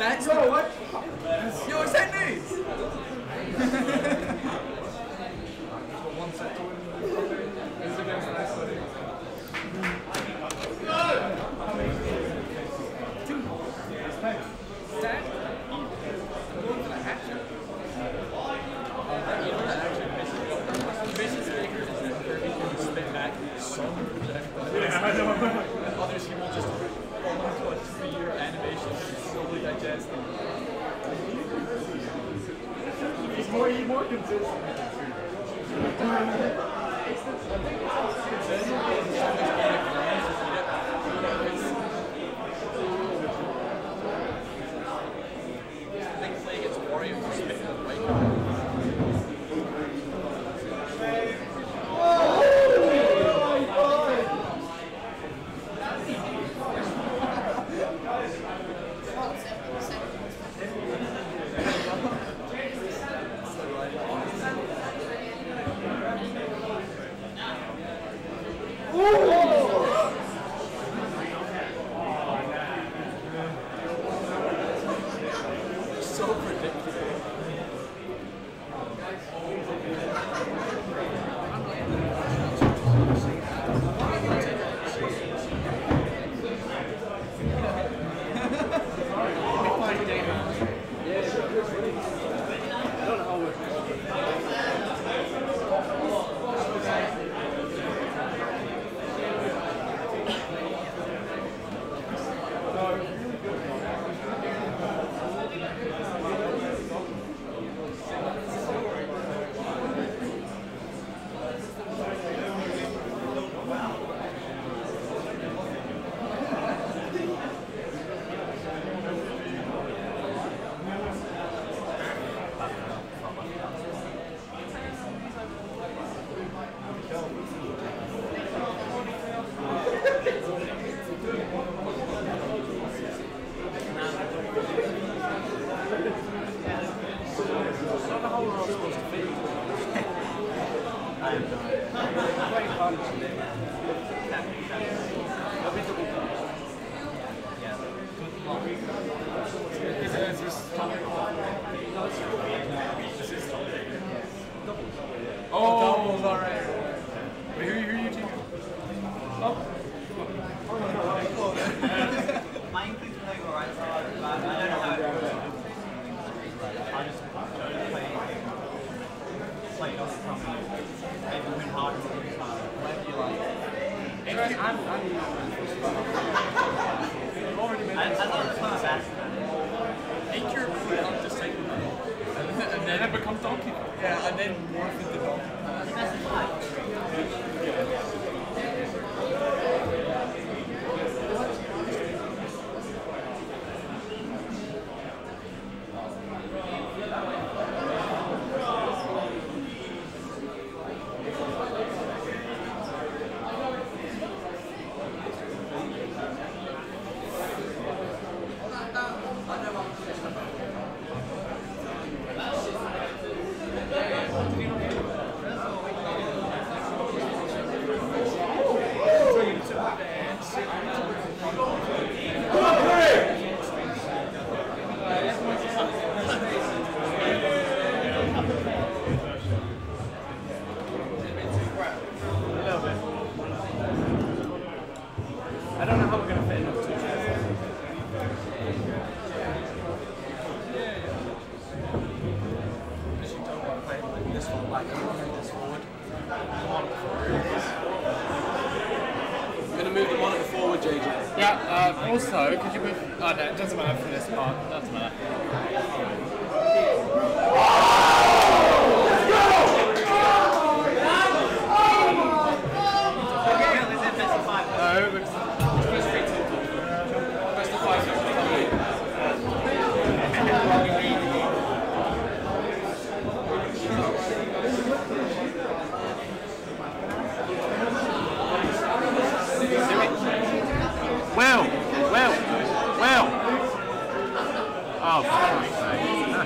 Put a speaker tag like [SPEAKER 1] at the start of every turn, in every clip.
[SPEAKER 1] That's
[SPEAKER 2] Yo, what?
[SPEAKER 1] Yo, is that news?
[SPEAKER 2] One set to win. It's against Iceland.
[SPEAKER 1] Dad? I'm going for the hat trick. You know that actually misses Baker is that Kirby can spit back so much.
[SPEAKER 2] Yeah, I know.
[SPEAKER 1] Others he will just hold on to a 3-year animation and slowly digest them.
[SPEAKER 2] He's more consistent.
[SPEAKER 1] Oh, alright. Wait, who are you teaming? Oh.
[SPEAKER 3] My includes playing alright, so I don't know how it works. I just play off from maybe win hard or lose hard. Whatever you like. I thought this was bad.
[SPEAKER 1] Make your cooldown just like and then it becomes Donkey Kong. Yeah, and then morph into Donkey Kong.
[SPEAKER 3] That's fine.
[SPEAKER 2] I don't know how we're going to fit into two chairs.
[SPEAKER 1] This one, like, I'm this forward. I'm going to move the monitor forward, JJ.
[SPEAKER 4] Yeah, also, could you move... Oh, no, it doesn't matter for this part. It doesn't matter. No, because... Well. Oh, for fuck's sake.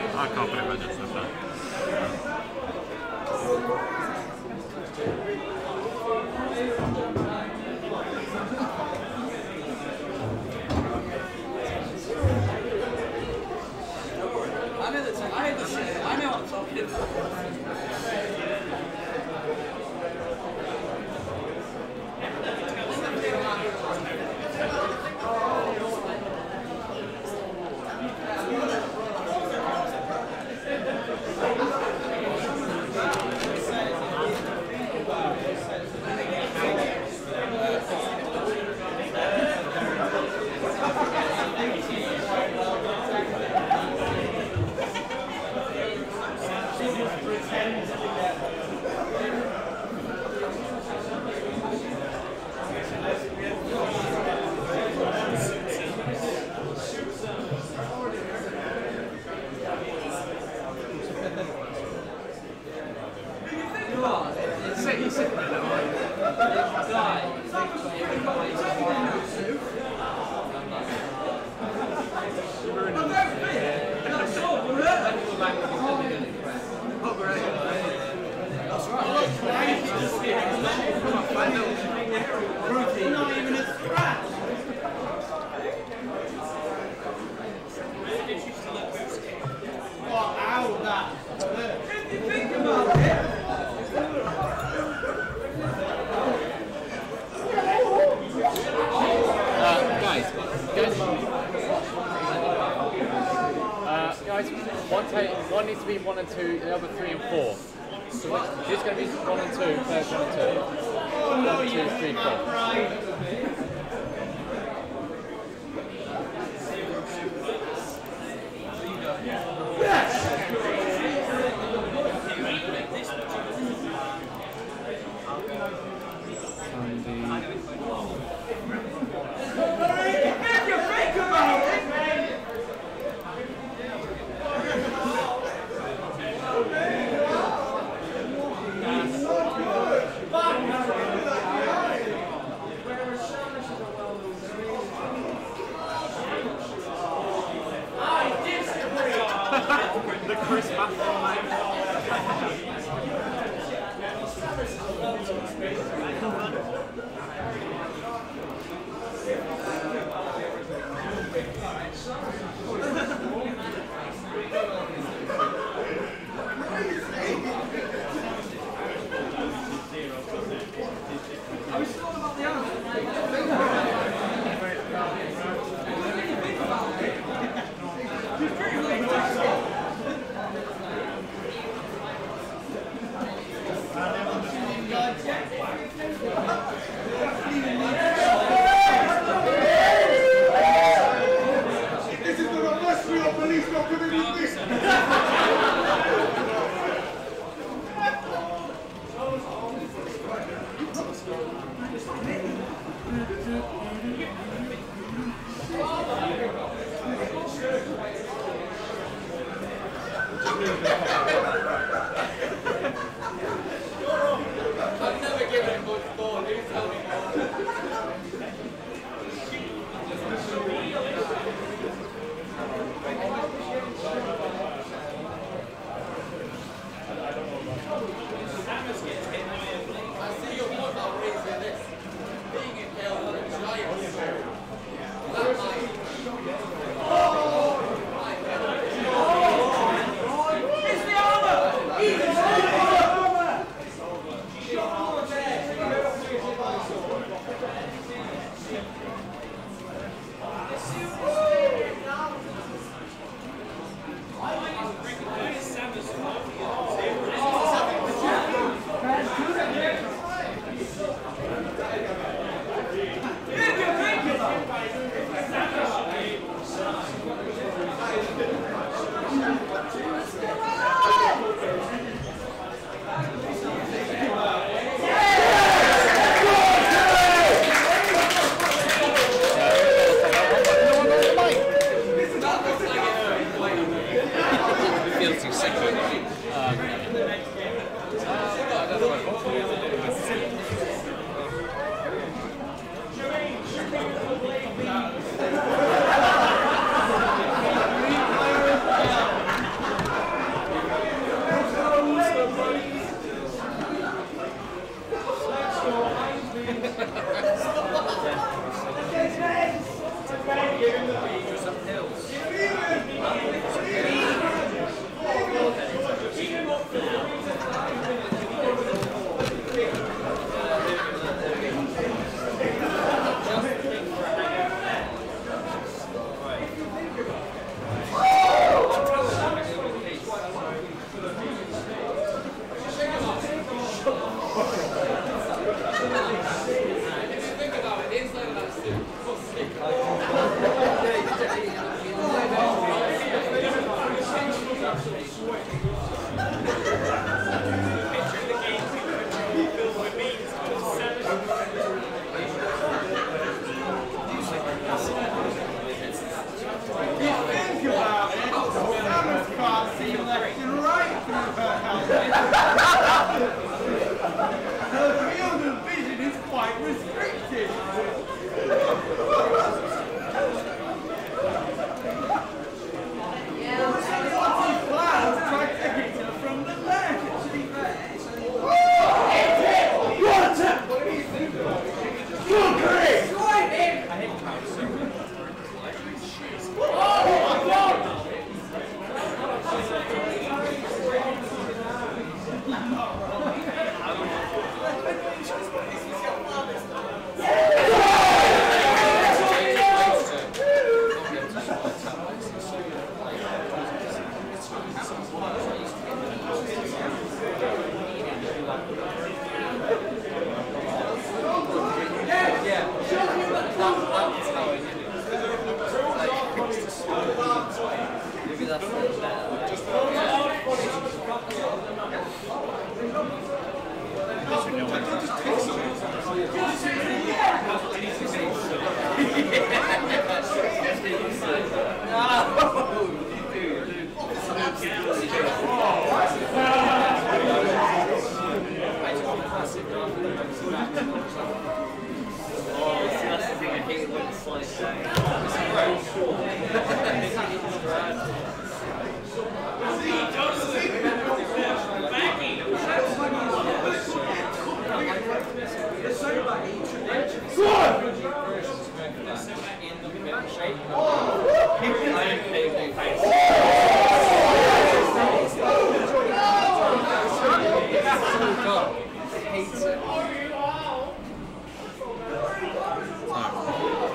[SPEAKER 4] Okay, one needs to be 1 and 2, the other 3 and 4. So who's going to be 1 and 2, players 1 and 2. 1, 2, 3, 4.
[SPEAKER 3] The Chris
[SPEAKER 5] It's the armor!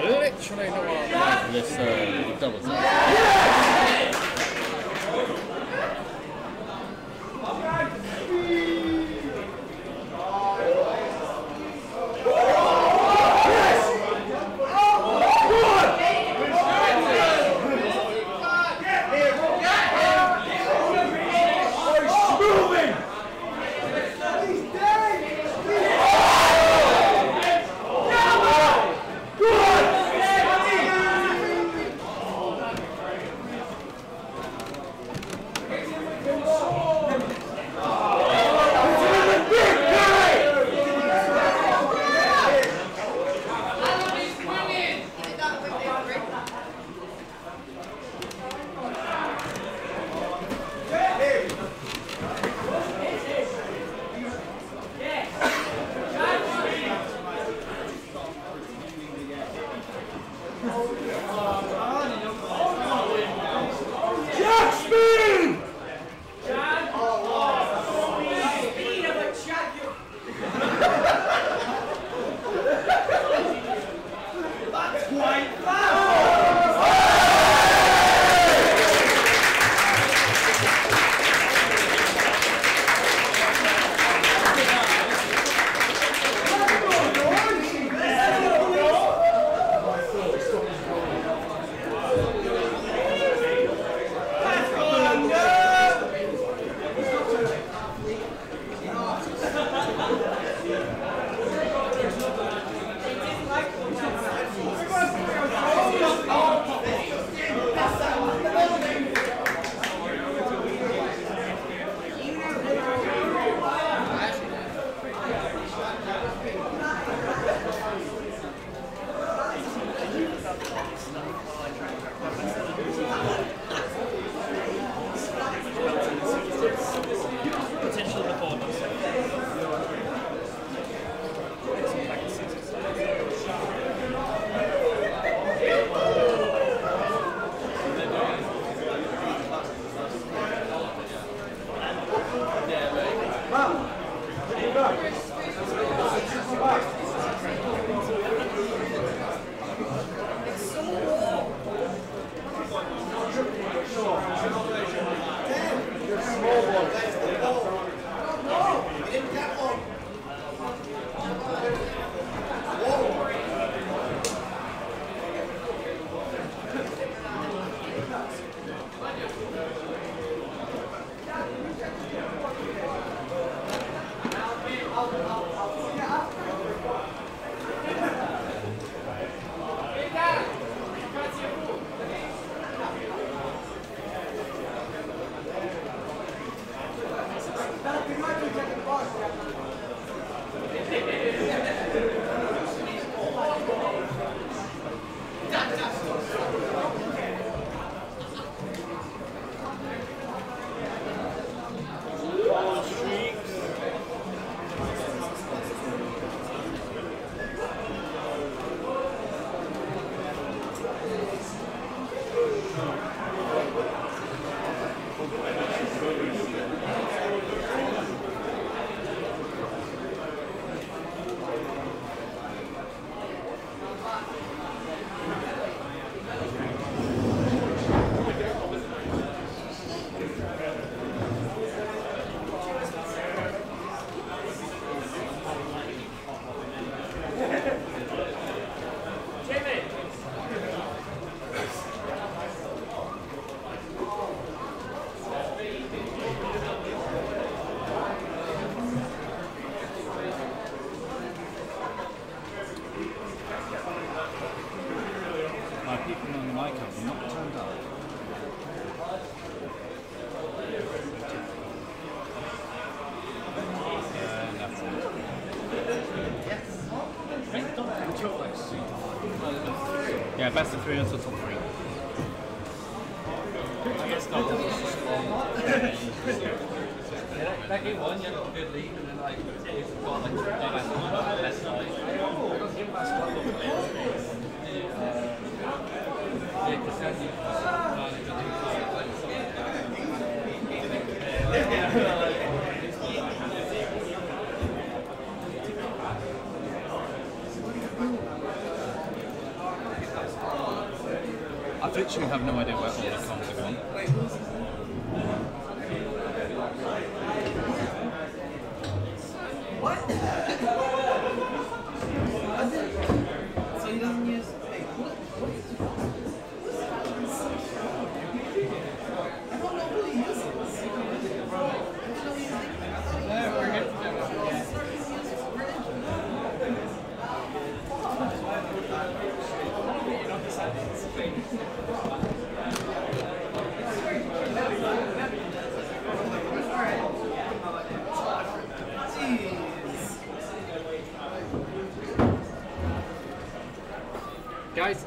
[SPEAKER 4] Literally not what I like this double tap. Yeah, best of three until top three.
[SPEAKER 1] I guess doubles is just
[SPEAKER 2] That game won, you had a good lead, and then like you've got like less time.
[SPEAKER 4] I literally have no idea where all the comms are gone.
[SPEAKER 3] What? So he doesn't use. Hey, what is it? I don't know what he uses.
[SPEAKER 1] We're good.
[SPEAKER 4] Guys,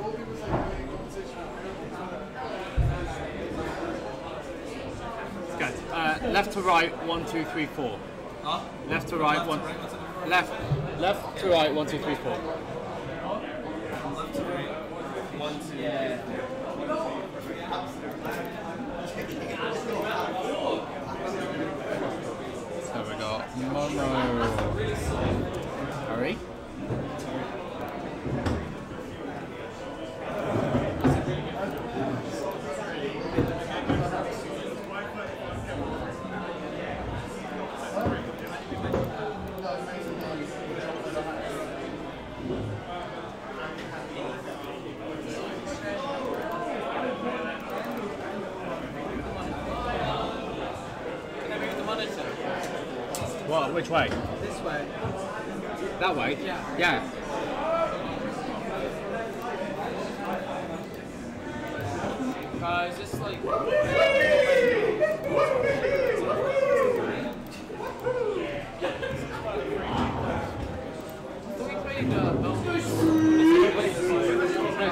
[SPEAKER 4] left to right, 1, 2, 3, 4.
[SPEAKER 2] Huh?
[SPEAKER 4] Left to right, one. Left to right, 1, 2, 3, 4.
[SPEAKER 2] Left to right. 1, 2.
[SPEAKER 3] Yeah.
[SPEAKER 4] So we got Momo. Hurry. What? Which way?
[SPEAKER 3] This way.
[SPEAKER 4] That way? Yeah.
[SPEAKER 1] Guys, it's like.
[SPEAKER 2] We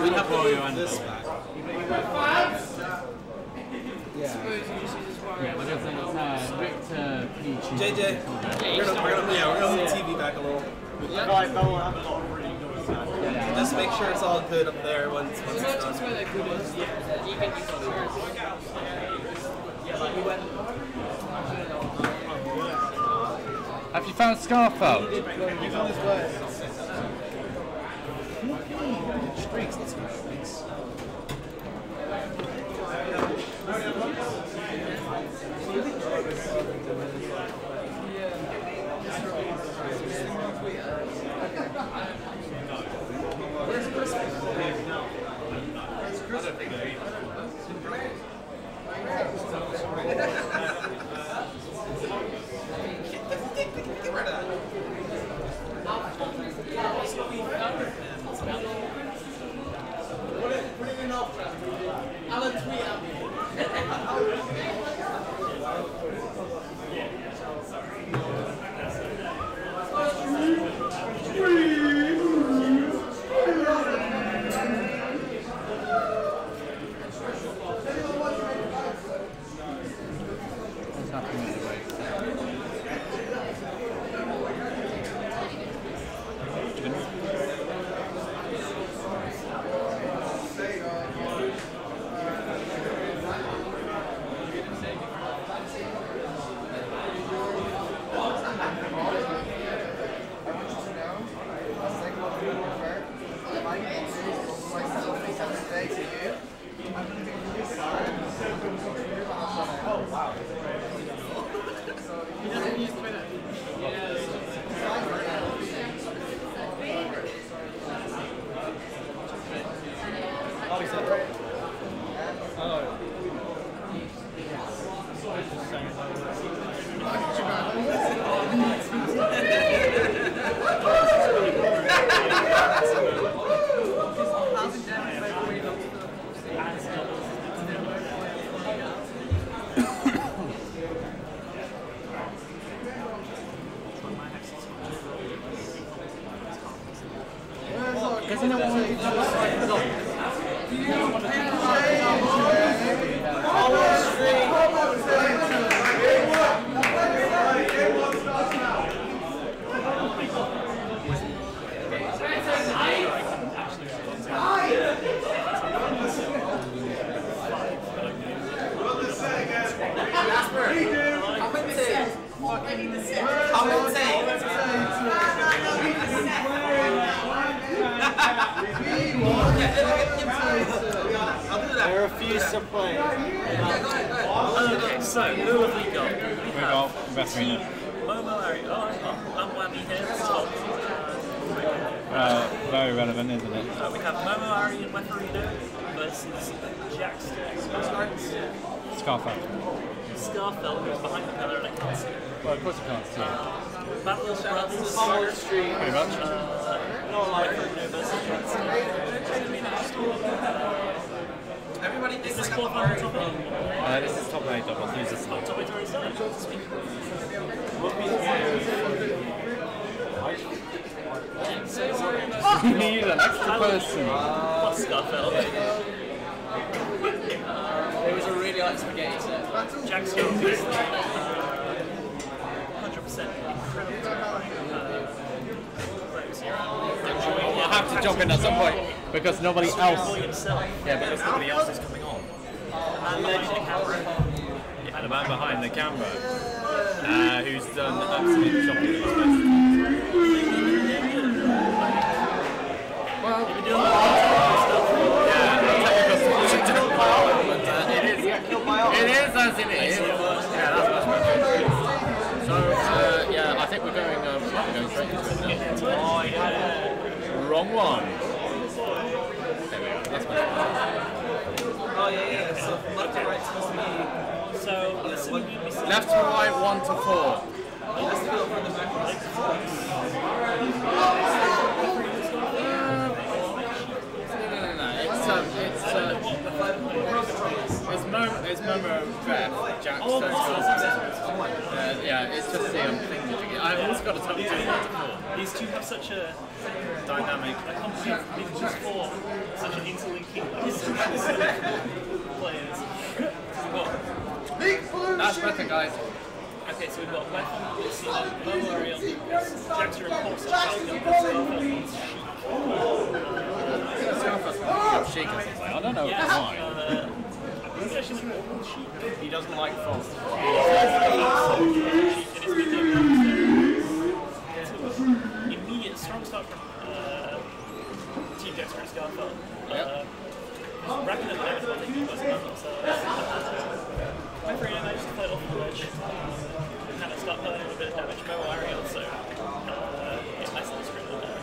[SPEAKER 2] have to move this back.
[SPEAKER 4] Yeah, we're just like Victor Peachy.
[SPEAKER 2] JJ, we're gonna move TV back a little. Just make sure it's all good up there once it's done.
[SPEAKER 4] Have you found Scarfo?
[SPEAKER 2] Streaks, let's go streaks.
[SPEAKER 3] Isn't it one of these? play.
[SPEAKER 5] Okay, so who have we got?
[SPEAKER 4] We got referee.
[SPEAKER 5] Momo Ari. Oh, I'm Whammy here. Stop.
[SPEAKER 4] Very relevant, isn't it?
[SPEAKER 5] We have Momo Ari and Weferino versus Jackson.
[SPEAKER 4] Scarfeld.
[SPEAKER 5] Scarfell, who's behind the pillar and I can't see.
[SPEAKER 4] Well, of course you can't see it.
[SPEAKER 5] Battle of Brothers.
[SPEAKER 4] Pretty much.
[SPEAKER 5] Weferino versus Jackson.
[SPEAKER 3] Everybody
[SPEAKER 5] Is this qualifying top 8?
[SPEAKER 4] This is top 8 doubles. Use this one.
[SPEAKER 5] Top 8 already started.
[SPEAKER 4] You need an extra person.
[SPEAKER 5] What's Scarfell?
[SPEAKER 1] It was a really like spaghetti set.
[SPEAKER 5] Jackson obviously 100% incredible
[SPEAKER 4] I'll have to jump in at some point because nobody else.
[SPEAKER 5] himself.
[SPEAKER 4] Yeah, because nobody else is coming on.
[SPEAKER 5] And the camera.
[SPEAKER 4] And the man behind the camera, who's done absolute shopping at his best. Well, it is as it is. Yeah, that's much better. So, yeah, I think we're going straight into it now.
[SPEAKER 5] Oh, yeah.
[SPEAKER 4] Wrong one. There we go, that's much better.
[SPEAKER 3] Oh yeah. So left to right supposed to be.
[SPEAKER 5] So,
[SPEAKER 4] Left to right, 1 to 4.
[SPEAKER 3] Let's go for the back.
[SPEAKER 5] It's
[SPEAKER 4] Momo Ref, Jackson. Yeah, it's just the thing that you get. I've also got to tell you 1 to 4.
[SPEAKER 5] These two have such a
[SPEAKER 4] Dynamic.
[SPEAKER 5] these just four such an interlinking players.
[SPEAKER 4] That's better, guys.
[SPEAKER 5] Okay, so we've got Weapon, Momo Ariel, Jackson and Pulse, and
[SPEAKER 4] Chic or something. I don't know why. He doesn't like false.
[SPEAKER 5] Immediate strong start from Team Jackson and Scarfell. Racking up the damage while taking most of themselves. Referee managed to play off the ledge. Kind of start playing a little bit of damage. Momo Ariel, so nice little sprint on there.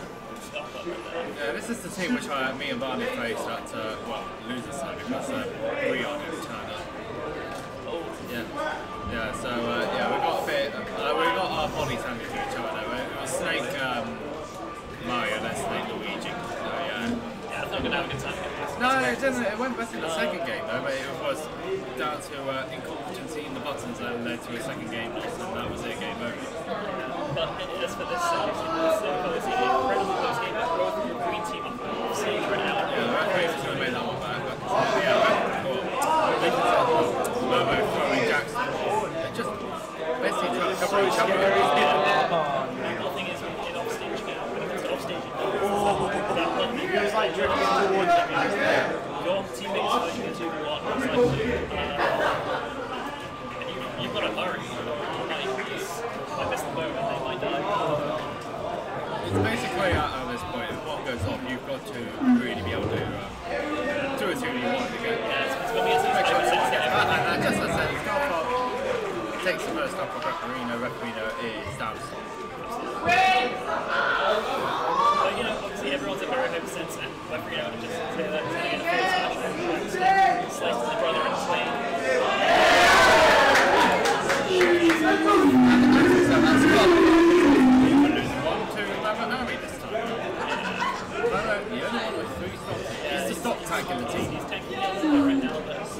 [SPEAKER 4] Yeah, this is the team which me and Barney faced at loser side because we are going to turn up. Yeah. So we got a bit. We got our bodies handed to each other. Though. It was Snake Mario, then Snake Luigi. So, yeah,
[SPEAKER 5] I think we're gonna have a good time.
[SPEAKER 4] no, it didn't. It went better in the second game though, but it was down to incompetency in the buttons that led to a second game loss, and that was it. Game over.
[SPEAKER 5] But as for this incredibly close game that both the green team are seeing right now.
[SPEAKER 4] Yeah, the referee was going to make that one back. But, Momo throwing Jackson. They're just basically trying to cover each other.
[SPEAKER 5] The thing is, in offstage now, when it comes to offstage, it's like drifting towards them. Your teammates are going to do what? You've got to hurry. Might miss the boat and they might die.
[SPEAKER 4] It's basically at this point, if what goes off, you've got to really be able to do it who you want to get.
[SPEAKER 5] Yeah, it's going to be a
[SPEAKER 4] Just as I said, Scarfell takes the first up for Referino is down to stop.
[SPEAKER 5] But obviously everyone's at very high percent and Weferino would just say that he's going to get a first match. Slices the brother in Spain.
[SPEAKER 4] He's the stock tank in the team.
[SPEAKER 5] He's tanking the other right now, but it's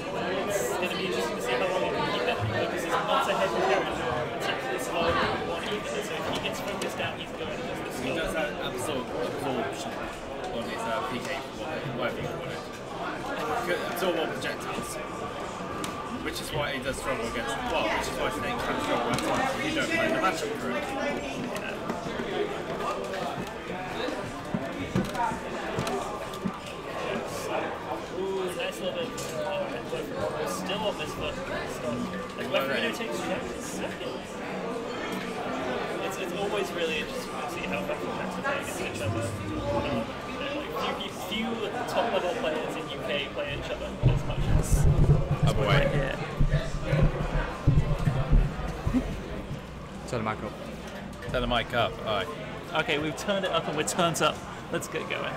[SPEAKER 5] going to be interesting to see how long he can keep that because he's not a heavy carry. It's actually slow and one even, so if he gets focused down, he's going to just
[SPEAKER 4] He does have absorption on his PK, whatever you call it. Absorb all projectiles. Which is why he does struggle against which is why Snake can struggle at times if you don't play the matchup for it.
[SPEAKER 5] Nice little bit still on this foot. Like Weferino takes second. It's always really interesting to see how Jackson play against each other. Few top level players in UK play each other as much as this
[SPEAKER 4] Other
[SPEAKER 5] point
[SPEAKER 4] way.
[SPEAKER 5] right here.
[SPEAKER 2] Turn the mic up.
[SPEAKER 4] Turn the mic up. Aye.
[SPEAKER 5] Okay, we've turned it up and we're turned up. Let's get going.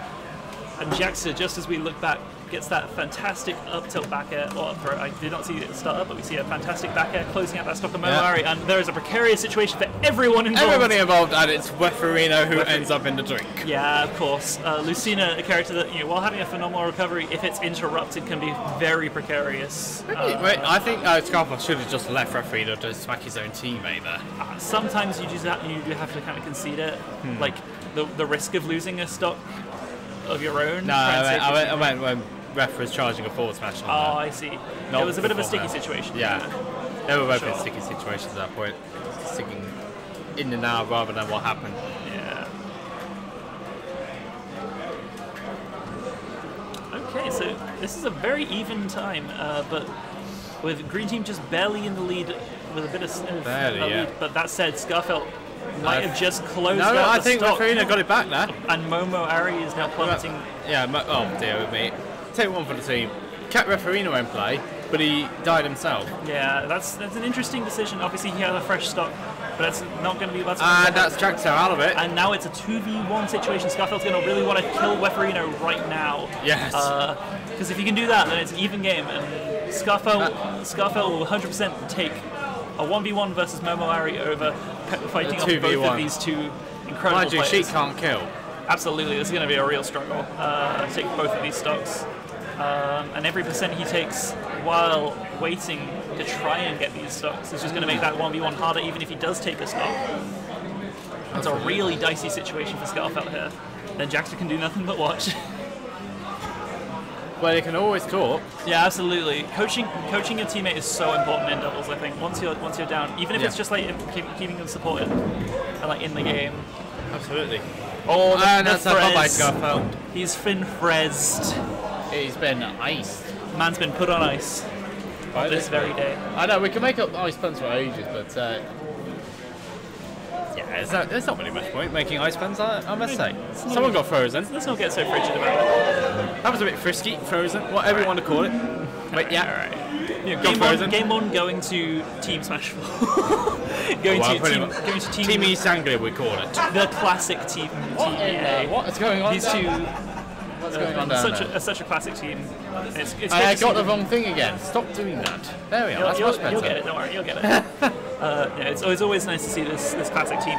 [SPEAKER 5] And Jaxter, just as we look back, gets that fantastic up tilt back air, or up throw. I did not see it start up, but we see a fantastic back air closing out that stock of Moari, and there is a precarious situation for everyone involved.
[SPEAKER 4] Everybody involved, and it's Weferino who ends up in the drink.
[SPEAKER 5] Yeah, of course. Lucina, a character that, while having a phenomenal recovery, if it's interrupted, can be very precarious.
[SPEAKER 4] Wait, I think Scarpa should have just left Weferino to smack his own teammate there.
[SPEAKER 5] Sometimes you do have to kind of concede it, like the risk of losing a stock of your own.
[SPEAKER 4] No, I meant when Ref was charging a forward smash.
[SPEAKER 5] Oh, I see. It was a bit of a sticky situation.
[SPEAKER 4] Yeah, they were both in sticky situations at that point, sticking in and out rather than what happened.
[SPEAKER 5] Yeah. Okay, so this is a very even time, but with Green Team just barely in the lead with a bit of lead. But that said, Scarfelt might have just closed out
[SPEAKER 4] I
[SPEAKER 5] the
[SPEAKER 4] think
[SPEAKER 5] stock.
[SPEAKER 4] Weferino got it back now.
[SPEAKER 5] And Momo Ari is now plummeting.
[SPEAKER 4] Yeah, oh dear with me. Take one for the team. Kept Weferino in play, but he died himself.
[SPEAKER 5] Yeah, that's an interesting decision. Obviously, he had a fresh stock, but that's not going to be about to
[SPEAKER 4] And that's Jaxter out of it.
[SPEAKER 5] And now it's a 2v1 situation. Scarfelt's going to really want to kill Weferino right now.
[SPEAKER 4] Yes.
[SPEAKER 5] Because if you can do that, then it's an even game. And Scarfelt will 100% take a 1v1 versus Momo Ari over fighting off both of these two incredible
[SPEAKER 4] Mind you,
[SPEAKER 5] players.
[SPEAKER 4] Sheik can't kill.
[SPEAKER 5] Absolutely, this is going to be a real struggle to take both of these stocks. And every percent he takes while waiting to try and get these stocks is just going to make that 1v1 harder, even if he does take a stock. It's a really dicey situation for Scarfelt here. Then Jaxter can do nothing but watch.
[SPEAKER 4] Well, you can always talk.
[SPEAKER 5] Yeah, absolutely. Coaching your teammate is so important in doubles. I think once you're down, even if it's just like keeping them supported and like in the game.
[SPEAKER 4] Absolutely.
[SPEAKER 5] Oh,
[SPEAKER 4] and that's a bye-bye Scarfelt.
[SPEAKER 5] He's been frezzed.
[SPEAKER 4] He's been iced.
[SPEAKER 5] Man's been put on ice on this very day.
[SPEAKER 4] I know, we can make up ice puns for ages, but yeah, there's not really much point making ice puns, I must say. Someone got frozen.
[SPEAKER 5] Let's not get so frigid about it.
[SPEAKER 4] That was a bit frisky, frozen, whatever you want to call it. But yeah,
[SPEAKER 5] alright. Game one going to Team Smash 4. going to Team
[SPEAKER 4] East Anglia, we call it.
[SPEAKER 5] The classic Team EA.
[SPEAKER 4] What is going on?
[SPEAKER 5] These two.
[SPEAKER 4] What's going on down there?
[SPEAKER 5] Such a classic team.
[SPEAKER 4] I got the wrong thing again. Stop doing that. There we are. That's much better.
[SPEAKER 5] You'll get it. Don't worry. You'll get it. Yeah, it's always nice to see this classic team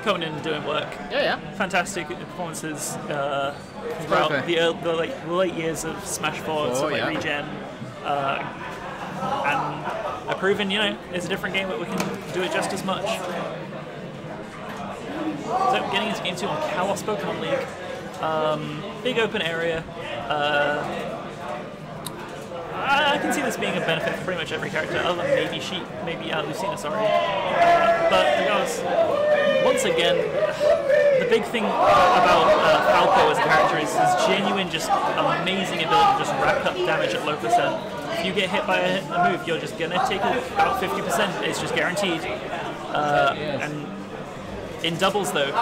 [SPEAKER 5] coming in and doing work.
[SPEAKER 4] Yeah.
[SPEAKER 5] Fantastic performances throughout the late years of Smash 4, stuff like Regen, and a proven, it's a different game, but we can do it just as much. So getting into Game 2 on Kalos Pokemon League. Big open area. I can see this being a benefit for pretty much every character, other than maybe Lucina, sorry. But regardless, once again, the big thing about Falco as a character is his genuine, just amazing ability to just rack up damage at low percent. If you get hit by a move, you're just gonna take about 50%. It's just guaranteed. And in doubles, though,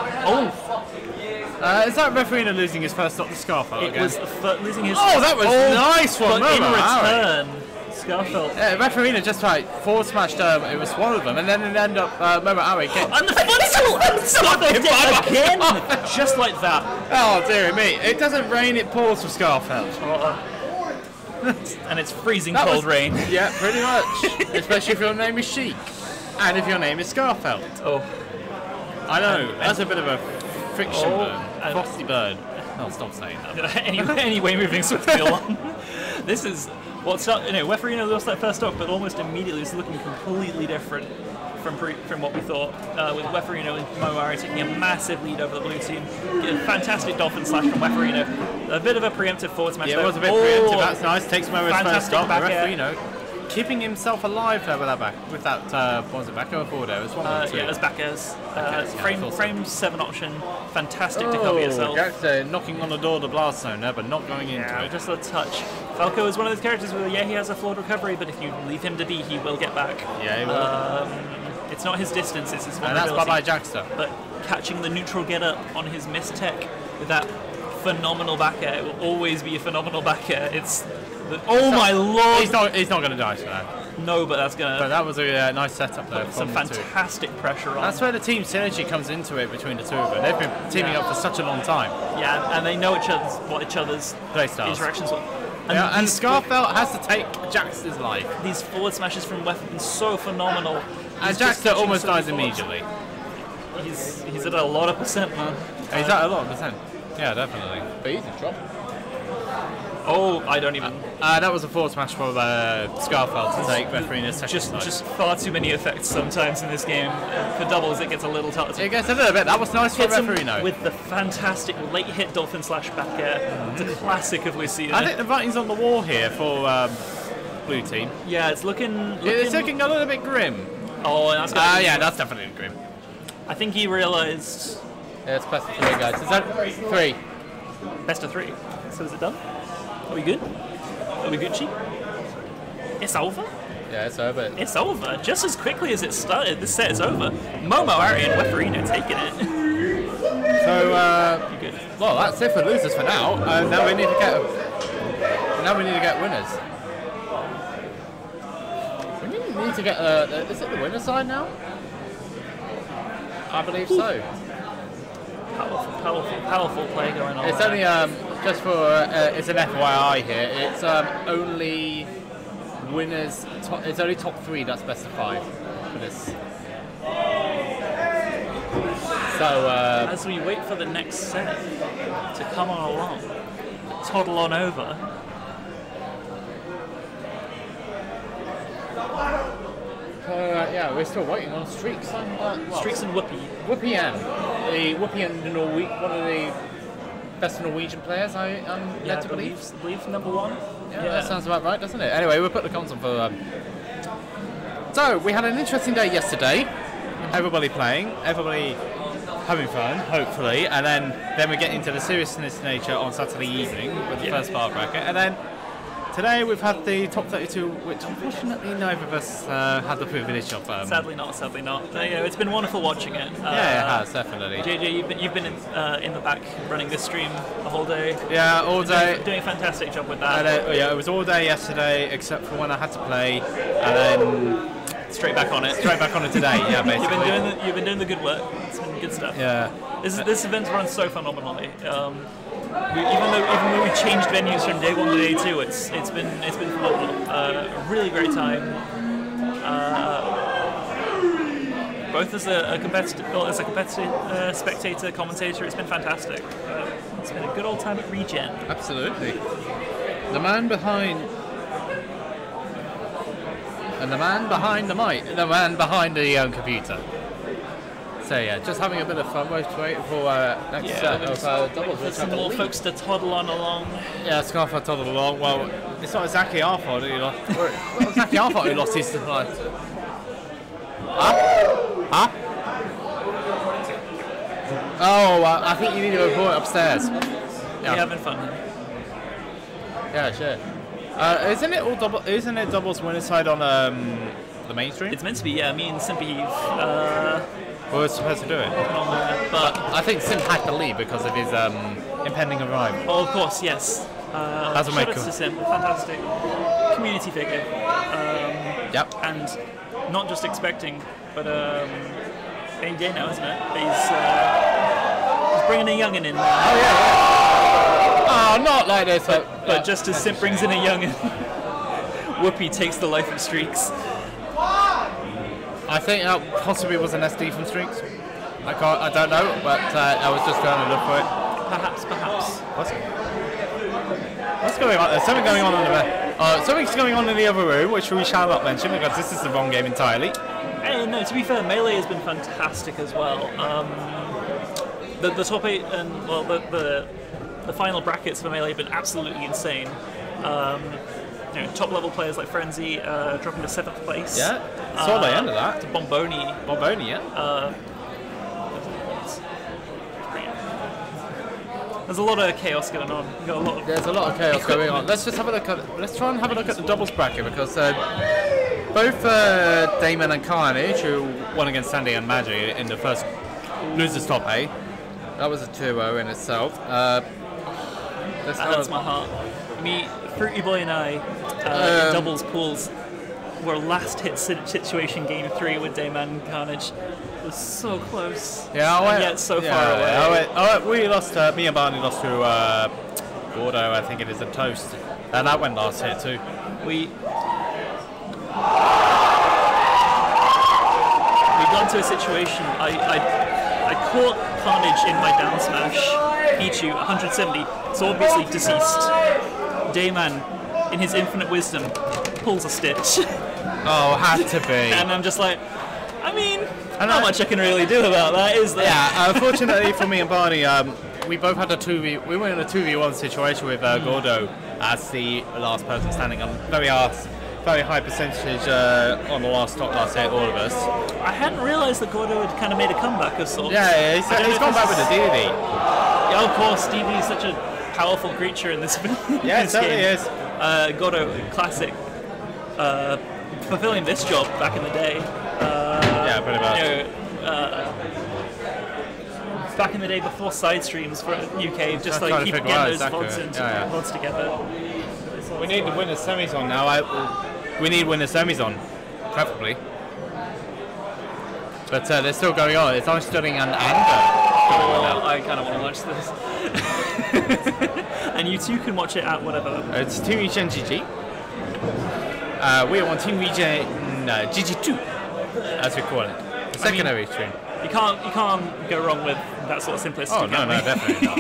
[SPEAKER 4] is that Weferino losing his first stock to Scarfelt again?
[SPEAKER 5] It was losing his.
[SPEAKER 4] Oh, that was nice one.
[SPEAKER 5] But in return, Scarfelt.
[SPEAKER 4] Yeah, Weferino just forward smashed. It was one of them, and then it ended up Momo Ari getting.
[SPEAKER 5] And the Scarfelt did it again, just like that.
[SPEAKER 4] Oh dear me! It doesn't rain; it pours for Scarfelt.
[SPEAKER 5] And it's freezing cold rain.
[SPEAKER 4] Yeah, pretty much. Especially if your name is Sheik, and if your name is Scarfelt.
[SPEAKER 5] Oh,
[SPEAKER 4] I know. That's a bit of a friction burn. Frosty burn. I'll stop saying that.
[SPEAKER 5] anyway, moving swiftly along. This is what started. Weferino lost that first stock, but almost immediately it's looking completely different from what we thought. With Weferino and Moari taking a massive lead over the blue team. Get a fantastic dolphin slash from Weferino. A bit of a preemptive forward smash.
[SPEAKER 4] Yeah, it was a bit preemptive. That's nice. Takes Momo's first stock. Weferino keeping himself alive there with that what was it, back over forward air? It was one of
[SPEAKER 5] yeah, there's back airs. Frame 7 option. Fantastic to cover yourself.
[SPEAKER 4] Jaxter knocking on the door of the blast zone there, but not going into it.
[SPEAKER 5] Just a touch. Falco is one of those characters where, he has a flawed recovery, but if you leave him to be, he will get back.
[SPEAKER 4] Yeah, he will.
[SPEAKER 5] It's not his distance, it's his
[SPEAKER 4] vulnerability. And that's bye-bye Jaxter.
[SPEAKER 5] But catching the neutral get-up on his missed tech with that phenomenal back air, it will always be a phenomenal back air. It's Oh my lord!
[SPEAKER 4] He's not going to die to that.
[SPEAKER 5] No, but that's gonna.
[SPEAKER 4] But that was a nice setup there.
[SPEAKER 5] Some fantastic pressure on.
[SPEAKER 4] That's where the team synergy comes into it between the two of them. They've been teaming up for such a long time.
[SPEAKER 5] Yeah, and they know each other's
[SPEAKER 4] Playstyles.
[SPEAKER 5] interactions with.
[SPEAKER 4] And Scarfelt has to take Jax's life.
[SPEAKER 5] These forward smashes from Wef have been so phenomenal.
[SPEAKER 4] And Jaxter almost dies immediately.
[SPEAKER 5] He's at a lot of percent, man.
[SPEAKER 4] He's at a lot of percent. Yeah, definitely. But he's in trouble.
[SPEAKER 5] Oh, I don't even.
[SPEAKER 4] That was a forward smash for Scarfelt to take Veterina's second side.
[SPEAKER 5] Just far too many effects sometimes in this game. For doubles, it gets a little tough.
[SPEAKER 4] It gets a little bit. That was nice for Veterino.
[SPEAKER 5] With the fantastic late hit Dolphin slash back air. The classic of Lucia.
[SPEAKER 4] I think the writing's on the wall here for blue team.
[SPEAKER 5] Yeah, it's looking
[SPEAKER 4] a little bit grim.
[SPEAKER 5] Oh, and that's
[SPEAKER 4] that's definitely grim.
[SPEAKER 5] I think he realised.
[SPEAKER 4] Yeah, it's best of 3, guys. Is that 3?
[SPEAKER 5] Best of 3. So is it done? Are we good? Are we Gucci? It's over?
[SPEAKER 4] Yeah, it's over.
[SPEAKER 5] It's over. Just as quickly as it started, this set is over. Momo, Ari, and Weferino taking it.
[SPEAKER 4] So,
[SPEAKER 5] good.
[SPEAKER 4] Well, that's it for losers for now. Now we need to get winners. We need to get. Is it the winner side now? I believe so.
[SPEAKER 5] Powerful play going on.
[SPEAKER 4] It's only just for it's an FYI here. It's only winners. It's only top 3 that's best of 5 for this. So
[SPEAKER 5] as we wait for the next set to come on along, toddle on over.
[SPEAKER 4] Yeah, we're still waiting on Streaks and
[SPEAKER 5] Streaks and Whoopi.
[SPEAKER 2] Whoopi and one of the best Norwegian players, I'm led to believe.
[SPEAKER 5] believe number 1.
[SPEAKER 2] Yeah, that sounds about right, doesn't it? Anyway, we'll put the comms on for. So we had an interesting day yesterday. Everybody playing, everybody having fun, hopefully, and then we get into the seriousness nature on Saturday evening with the first bar bracket, and then today we've had the top 32, which unfortunately neither of us had the privilege of.
[SPEAKER 5] Sadly not. It's been wonderful watching it.
[SPEAKER 2] Yeah, it has, definitely.
[SPEAKER 5] JJ, you've been in the back running this stream the whole day.
[SPEAKER 2] Yeah, all day.
[SPEAKER 5] Doing a fantastic job with that.
[SPEAKER 2] Yeah, it was all day yesterday, except for when I had to play, and then
[SPEAKER 5] straight back on it.
[SPEAKER 2] Today. Yeah, basically.
[SPEAKER 5] You've been doing the good work. It's been good stuff.
[SPEAKER 2] Yeah.
[SPEAKER 5] This event's run so phenomenally. Even though we changed venues from day 1 to day 2, it's been phenomenal. A really great time. Both as a competitive spectator, commentator, it's been fantastic. It's been a good old time at Regen.
[SPEAKER 2] Absolutely. The man behind the mic, the man behind the computer. So yeah, just having a bit of fun. We're waiting for next set of doubles.
[SPEAKER 5] There's some more folks to toddle on along.
[SPEAKER 2] Yeah, Scarfeld toddled along. Well, it's not exactly our fault he lost. It's not exactly our fault he lost his supply. Huh? Oh, I think you need to report it upstairs.
[SPEAKER 5] Yeah. You're having fun.
[SPEAKER 2] Yeah, sure. Isn't it all double? Isn't it doubles winner side on the main stream?
[SPEAKER 5] It's meant to be. Yeah, me and Simpy.
[SPEAKER 2] We're supposed to do it. But I think Sim had to leave because of his impending arrival.
[SPEAKER 5] Oh, of course, yes.
[SPEAKER 2] Shout out
[SPEAKER 5] to Sim, fantastic community figure.
[SPEAKER 2] Yep.
[SPEAKER 5] And not just expecting, but any day now, isn't it? He's bringing a youngin in.
[SPEAKER 2] Oh yeah. Oh, not like this.
[SPEAKER 5] But just as Sim brings in a youngin, Whoopi takes the life of Streaks.
[SPEAKER 2] I think that possibly was an SD from Streaks. I don't know, but I was just trying to look for it.
[SPEAKER 5] Perhaps.
[SPEAKER 2] What's going on? There's something going on in the something's going on in the other room, which we shall not mention because this is the wrong game entirely.
[SPEAKER 5] Hey, no, to be fair, Melee has been fantastic as well. The top 8 and the final brackets for Melee have been absolutely insane. Top level players like Frenzy dropping to 7th place.
[SPEAKER 2] Yeah, saw the end of that.
[SPEAKER 5] To Bomboni,
[SPEAKER 2] yeah.
[SPEAKER 5] There's a lot of chaos going on.
[SPEAKER 2] There's a lot of chaos going on. Let's try and have a look at the doubles bracket because both Damon and Carnage, who won against Sandy and Maggie in the first losers top 8, that was a 2-0 in itself. Let's
[SPEAKER 5] That
[SPEAKER 2] go.
[SPEAKER 5] hurts my heart. Me, Fruity Boy and I, in doubles pools, were last hit situation game 3 with Dayman and Carnage. It was so close.
[SPEAKER 2] Yeah,
[SPEAKER 5] and yet so far away.
[SPEAKER 2] We lost. Me and Barney lost to Gordo, I think it is, a Toast, and that went last hit too.
[SPEAKER 5] We got into a situation. I caught Carnage in my down smash. Pichu 170. So obviously deceased. Dayman, in his infinite wisdom, pulls a Stitch.
[SPEAKER 2] Oh, had to be.
[SPEAKER 5] And I'm just like, I mean, not much I can really do about that, is there?
[SPEAKER 2] Yeah, unfortunately for me and Barney, we both had we were in a 2v1 situation with Gordo as the last person standing on very high percentage on the last stock last hit, all of us.
[SPEAKER 5] I hadn't realised that Gordo had kind of made a comeback of sorts.
[SPEAKER 2] Yeah, he's gone back with a DD.
[SPEAKER 5] Yeah, of course, DD is such a powerful creature in this,
[SPEAKER 2] Yeah, it certainly
[SPEAKER 5] game.
[SPEAKER 2] is.
[SPEAKER 5] Gordo, classic, fulfilling this job back in the day.
[SPEAKER 2] Yeah, pretty much.
[SPEAKER 5] You know, back in the day before side streams for UK, just like keep getting those VODs together.
[SPEAKER 2] We need to win the semis on now. We need to win the semis on, preferably. But they're still going on. It's only studying and
[SPEAKER 5] I kind of want to watch this. And you too can watch it at whatever.
[SPEAKER 2] It's Team Regen GG. We are on Team Regen GG2, as we call it. The secondary stream.
[SPEAKER 5] You can't go wrong with that sort of simplicity.
[SPEAKER 2] Oh no, definitely not.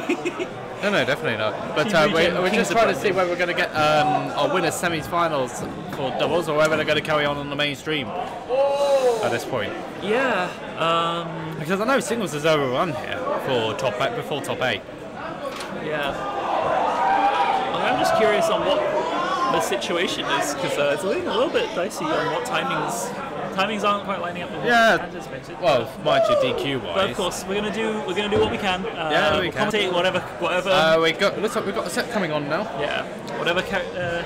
[SPEAKER 2] No, definitely not. But we're just trying to see whether we're going to get our winners semi-finals for doubles, or whether they're going to carry on the main stream at this point.
[SPEAKER 5] Yeah.
[SPEAKER 2] Because I know singles is overrun here for before top 8.
[SPEAKER 5] Yeah. I'm just curious on what the situation is, because it's a little bit dicey on what timings aren't quite lining up with what anticipated.
[SPEAKER 2] Well, mind you, DQ wise.
[SPEAKER 5] But of course, we're gonna do what we can.
[SPEAKER 2] We can.
[SPEAKER 5] Commentate whatever.
[SPEAKER 2] Looks like we've got a set coming on now.
[SPEAKER 5] Yeah. Whatever characters.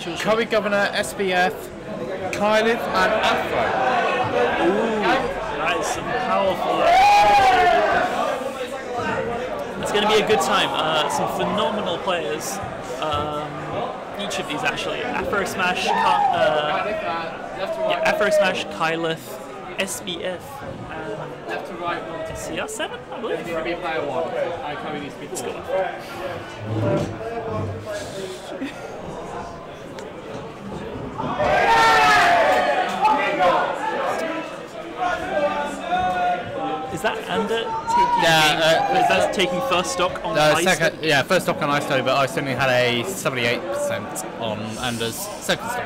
[SPEAKER 2] It's Curry Governor, SBF, Kylith, and Afro.
[SPEAKER 5] Ooh, that is some powerful. It's going to be a good time. Some phenomenal players. Each of these actually. Afro Smash, Afro Smash, Kylith, SBF,
[SPEAKER 1] Left to right, 1 to
[SPEAKER 5] CR7, I believe.
[SPEAKER 1] be player 1. I carry these people.
[SPEAKER 5] Let's go. Is that Ander taking that's taking first stock on ice?
[SPEAKER 2] First stock on ice study, but I certainly had a 78% on Anders' second stock.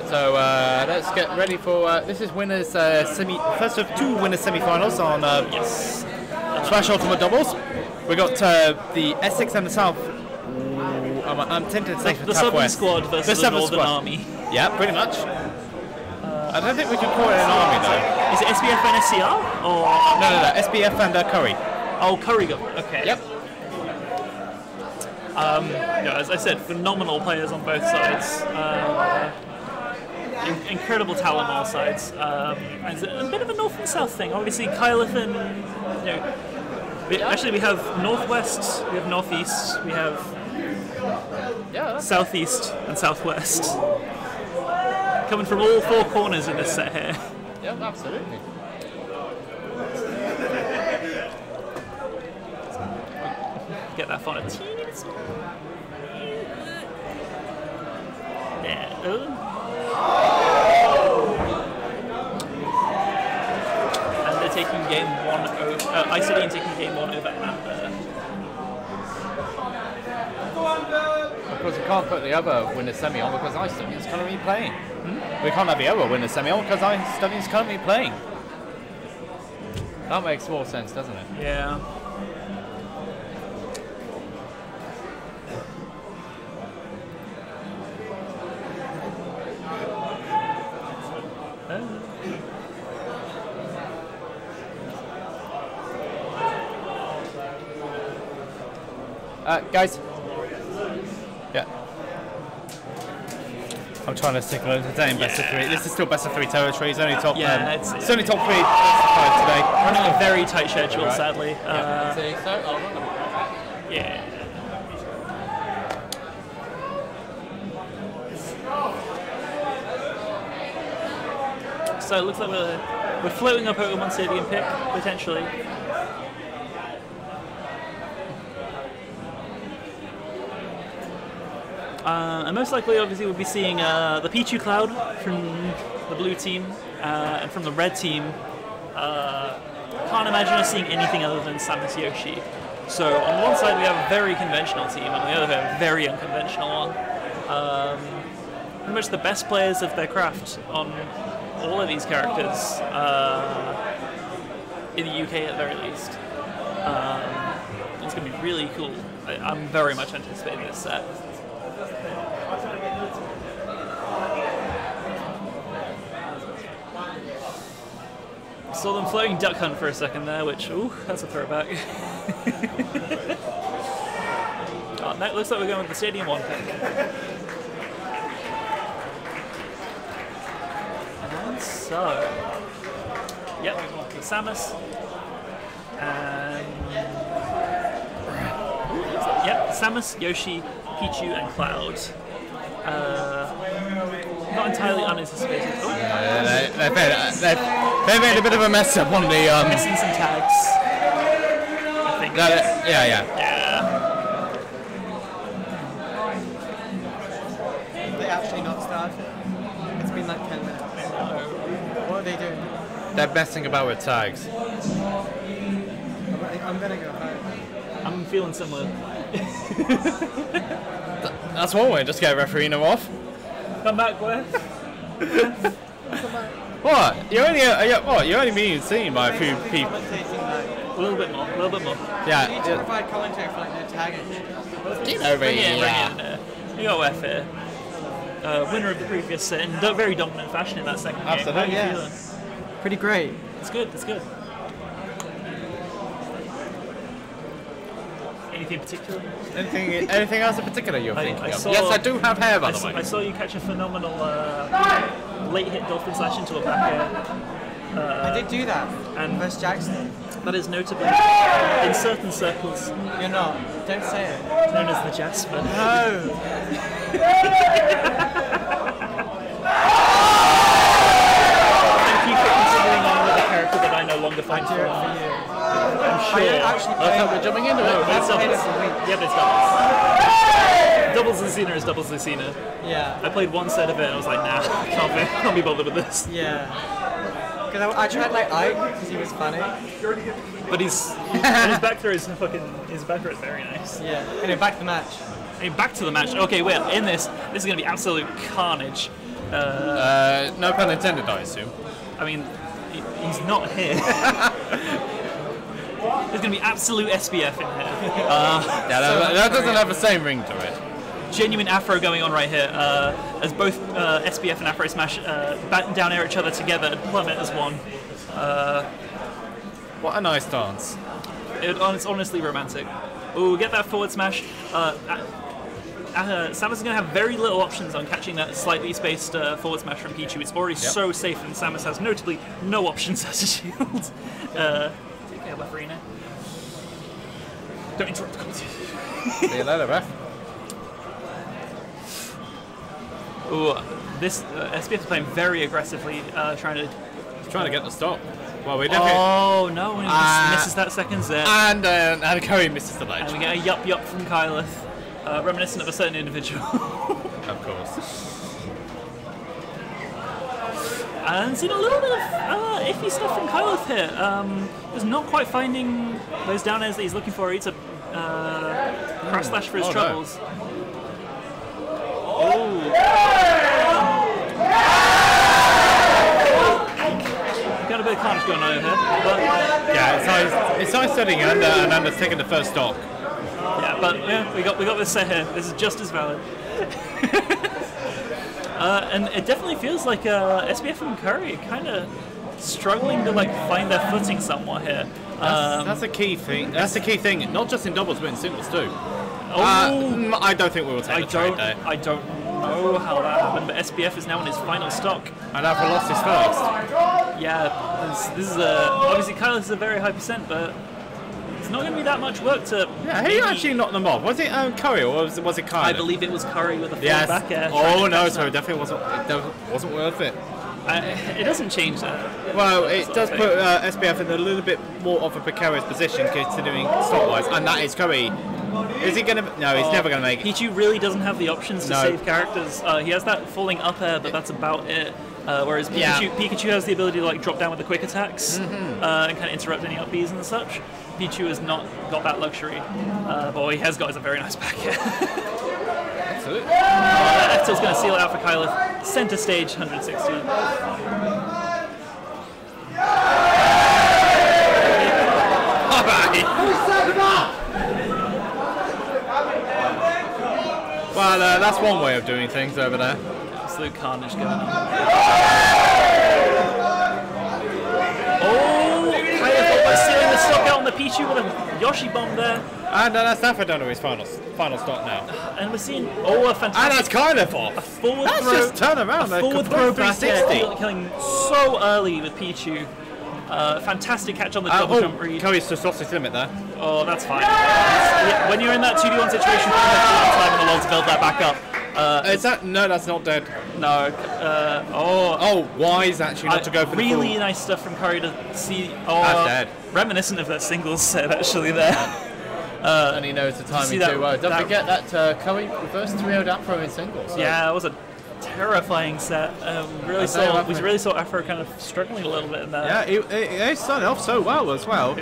[SPEAKER 2] So let's get ready for this is winners first of 2 winners semi-finals on Smash Ultimate Doubles. We got the Essex and the South. I'm tempted to say
[SPEAKER 5] the Southern Squad versus the Northern Army.
[SPEAKER 2] Yeah, pretty much. I don't think we can call it an army though.
[SPEAKER 5] Is it SBF and SCR? Or
[SPEAKER 2] No, SBF and Curry.
[SPEAKER 5] Oh, Curry go. Okay.
[SPEAKER 2] Yep.
[SPEAKER 5] As I said, phenomenal players on both sides. Incredible talent on all sides. And a bit of a north and south thing. Obviously, Kylith and actually we have northwest, we have northeast, we have southeast and southwest. Coming from all 4 corners in this set here.
[SPEAKER 2] Yep, absolutely.
[SPEAKER 5] Get that fun. Yeah. And they're taking game 1 over. Isidine taking game 1 over Amber.
[SPEAKER 2] Of course, we can't put the other winner semi on because Isidine is currently playing. We can't have the other winner semi on because Isidine is currently playing. That makes more sense, doesn't it?
[SPEAKER 5] Yeah.
[SPEAKER 2] Guys. Yeah. I'm trying to stick a load of day in best of 3. This is still best of 3 territory. It's only top. It's only top 3 today.
[SPEAKER 5] Running a very tight schedule, sadly. Yeah. So it looks like we're floating a Pokemon Stadium pick potentially. And most likely, obviously, we'll be seeing the Pichu Cloud from the blue team and from the red team. Can't imagine us seeing anything other than Samus Yoshi. So on one side we have a very conventional team, on the other we have a very unconventional one. Pretty much the best players of their craft on all of these characters, in the UK at the very least. It's going to be really cool. I'm very much anticipating this set. Saw them floating Duck Hunt for a second there, which, ooh, that's a throwback. Now it looks like we're going with the Stadium 1 pick. And so, yep, Samus. And, yep, Samus, Yoshi, Pichu, and Cloud. Not entirely unanticipated. Oh.
[SPEAKER 2] They made a bit of a mess up on the.
[SPEAKER 5] Missing some tags. I think.
[SPEAKER 2] Yeah.
[SPEAKER 6] They actually not started. It's been like 10 minutes. What are they doing?
[SPEAKER 2] They're messing about with tags.
[SPEAKER 6] I'm gonna go home.
[SPEAKER 5] I'm feeling similar.
[SPEAKER 2] That's one way. Just get Referino off.
[SPEAKER 5] Come back, where?
[SPEAKER 2] What? You're only being seen by a few people.
[SPEAKER 5] A little bit more.
[SPEAKER 2] Yeah.
[SPEAKER 6] You need to provide commentary for like no tagging.
[SPEAKER 2] Get over here.
[SPEAKER 5] You got Wef here. Winner of the previous set in very dominant fashion in that second game.
[SPEAKER 2] Absolutely.
[SPEAKER 5] How are you feeling?
[SPEAKER 6] Pretty great.
[SPEAKER 5] It's good. Anything particular?
[SPEAKER 2] Anything else in particular you're thinking of?
[SPEAKER 5] saw-
[SPEAKER 2] Yes, I do have hair, by the way.
[SPEAKER 5] I saw you catch a phenomenal late hit Dolphin Slash into a back air.
[SPEAKER 6] I did do that.
[SPEAKER 5] And
[SPEAKER 6] Versus Jackson.
[SPEAKER 5] that is notably, in certain circles,
[SPEAKER 6] You're not. Don't say it.
[SPEAKER 5] known as the Jasper.
[SPEAKER 6] No.
[SPEAKER 5] Thank you for considering on with a character that I no longer find
[SPEAKER 6] I do it
[SPEAKER 5] fun.
[SPEAKER 6] for you.
[SPEAKER 5] I'm
[SPEAKER 6] I
[SPEAKER 5] sure.
[SPEAKER 6] don't actually
[SPEAKER 2] I
[SPEAKER 6] play.
[SPEAKER 2] thought we're jumping into
[SPEAKER 5] No,
[SPEAKER 2] it.
[SPEAKER 5] but it's
[SPEAKER 6] I played it
[SPEAKER 5] doubles.
[SPEAKER 6] for weeks.
[SPEAKER 5] Yeah, but it's doubles. Doubles Lucina is doubles Lucina.
[SPEAKER 6] Yeah.
[SPEAKER 5] I played one set of it and I was like, nah, I can't be bothered with this.
[SPEAKER 6] Yeah. Because I tried like Ike because he was funny.
[SPEAKER 5] But his back throw is his back throw is very nice.
[SPEAKER 6] Yeah. Anyway, back to the match.
[SPEAKER 5] Hey, back to the match. Okay, well, in this is going to be absolute carnage.
[SPEAKER 2] No pun intended, I assume.
[SPEAKER 5] I mean, he's not here. There's going to be absolute SBF in here.
[SPEAKER 2] That doesn't have the same ring to it.
[SPEAKER 5] Genuine Afro going on right here, as both SBF and Afro Smash batten down air each other together and plummet as one.
[SPEAKER 2] What a nice dance.
[SPEAKER 5] It's honestly romantic. Ooh, get that forward smash. Samus is going to have very little options on catching that slightly spaced forward smash from Pichu. It's already so safe, and Samus has notably no options as a shield. Take care, Referino. Don't interrupt the commentary.
[SPEAKER 2] See you later, Beth.
[SPEAKER 5] Ooh, this SPF is playing very aggressively, trying to
[SPEAKER 2] get the stop. Well, we definitely.
[SPEAKER 5] Oh no, he misses that second Z.
[SPEAKER 2] And Curry misses the ledge.
[SPEAKER 5] And we get a yup from Kyleth, reminiscent of a certain individual.
[SPEAKER 2] Of course.
[SPEAKER 5] And seen a little bit of iffy stuff from Kyleth here. Was not quite finding those down airs that he's looking for. It's a cross slash for his troubles.
[SPEAKER 2] No.
[SPEAKER 5] Oh. Got a bit of carnage going on over here. But
[SPEAKER 2] Yeah, it's nice setting and Under's taking the first stock.
[SPEAKER 5] yeah, but yeah, we got this set here. This is just as valid. And it definitely feels like SBF and Curry are kind of struggling to like find their footing somewhat here.
[SPEAKER 2] That's a key thing. That's the key thing, not just in doubles but in singles too.
[SPEAKER 5] Oh,
[SPEAKER 2] I don't think we will take the trade there.
[SPEAKER 5] I don't know how that happened, but SBF is now on his final stock.
[SPEAKER 2] And Afro lost his first.
[SPEAKER 5] Yeah, this is obviously Kyle is a very high percent, but it's not going to be that much work to.
[SPEAKER 2] Yeah, who actually knocked them off? Was it Curry or was it Kyle?
[SPEAKER 5] I believe it was Curry with a full
[SPEAKER 2] Yes.
[SPEAKER 5] back air.
[SPEAKER 2] Oh no, so it definitely wasn't worth it.
[SPEAKER 5] It doesn't change that.
[SPEAKER 2] Well, it does put SBF in a little bit more of a precarious position considering stock-wise, and that is Curry. Is he going to? No, he's never going to make it.
[SPEAKER 5] Pichu really doesn't have the options to
[SPEAKER 2] No.
[SPEAKER 5] save characters. He has that falling up air, but that's about it. Whereas Pikachu has the ability to like drop down with the quick attacks and kind of interrupt any up Bs and such. Pichu has not got that luxury. But what he has got is a very nice back air.
[SPEAKER 2] Absolutely.
[SPEAKER 5] F-tilt's going to seal it out for Kyle. Center stage, 160.
[SPEAKER 2] Well, that's one way of doing things over there.
[SPEAKER 5] Absolute carnage going on. Oh, Kyle thought by sealing the stock out on the Pichu with a Yoshi bomb there.
[SPEAKER 2] And that's Stafford down to his final stop now.
[SPEAKER 5] And we're seeing, a
[SPEAKER 2] And
[SPEAKER 5] fantastic
[SPEAKER 2] that's kind of off.
[SPEAKER 5] forward
[SPEAKER 2] That's
[SPEAKER 5] throw.
[SPEAKER 2] just turn around.
[SPEAKER 5] A forward throw back air, killing so early with Pichu. Fantastic catch on the double jump read.
[SPEAKER 2] Curry's just lost his limit there.
[SPEAKER 5] Oh, that's fine. Yeah, when you're in that 2v1 situation, you have a lot of time in the world to build that back up.
[SPEAKER 2] Is that? No, that's not dead.
[SPEAKER 5] No.
[SPEAKER 2] Wise actually not to go for
[SPEAKER 5] really
[SPEAKER 2] the full.
[SPEAKER 5] nice stuff from Curry to see.
[SPEAKER 2] That's dead.
[SPEAKER 5] Reminiscent of that singles set actually there.
[SPEAKER 2] And he knows the timing
[SPEAKER 5] that-
[SPEAKER 2] too well. Don't
[SPEAKER 5] that-
[SPEAKER 2] forget that Curry reversed 3-0'd Afro in singles. So.
[SPEAKER 5] Yeah, it was a terrifying set. We really saw Afro kind of struggling a little bit in there.
[SPEAKER 2] Yeah, he started off so well as well.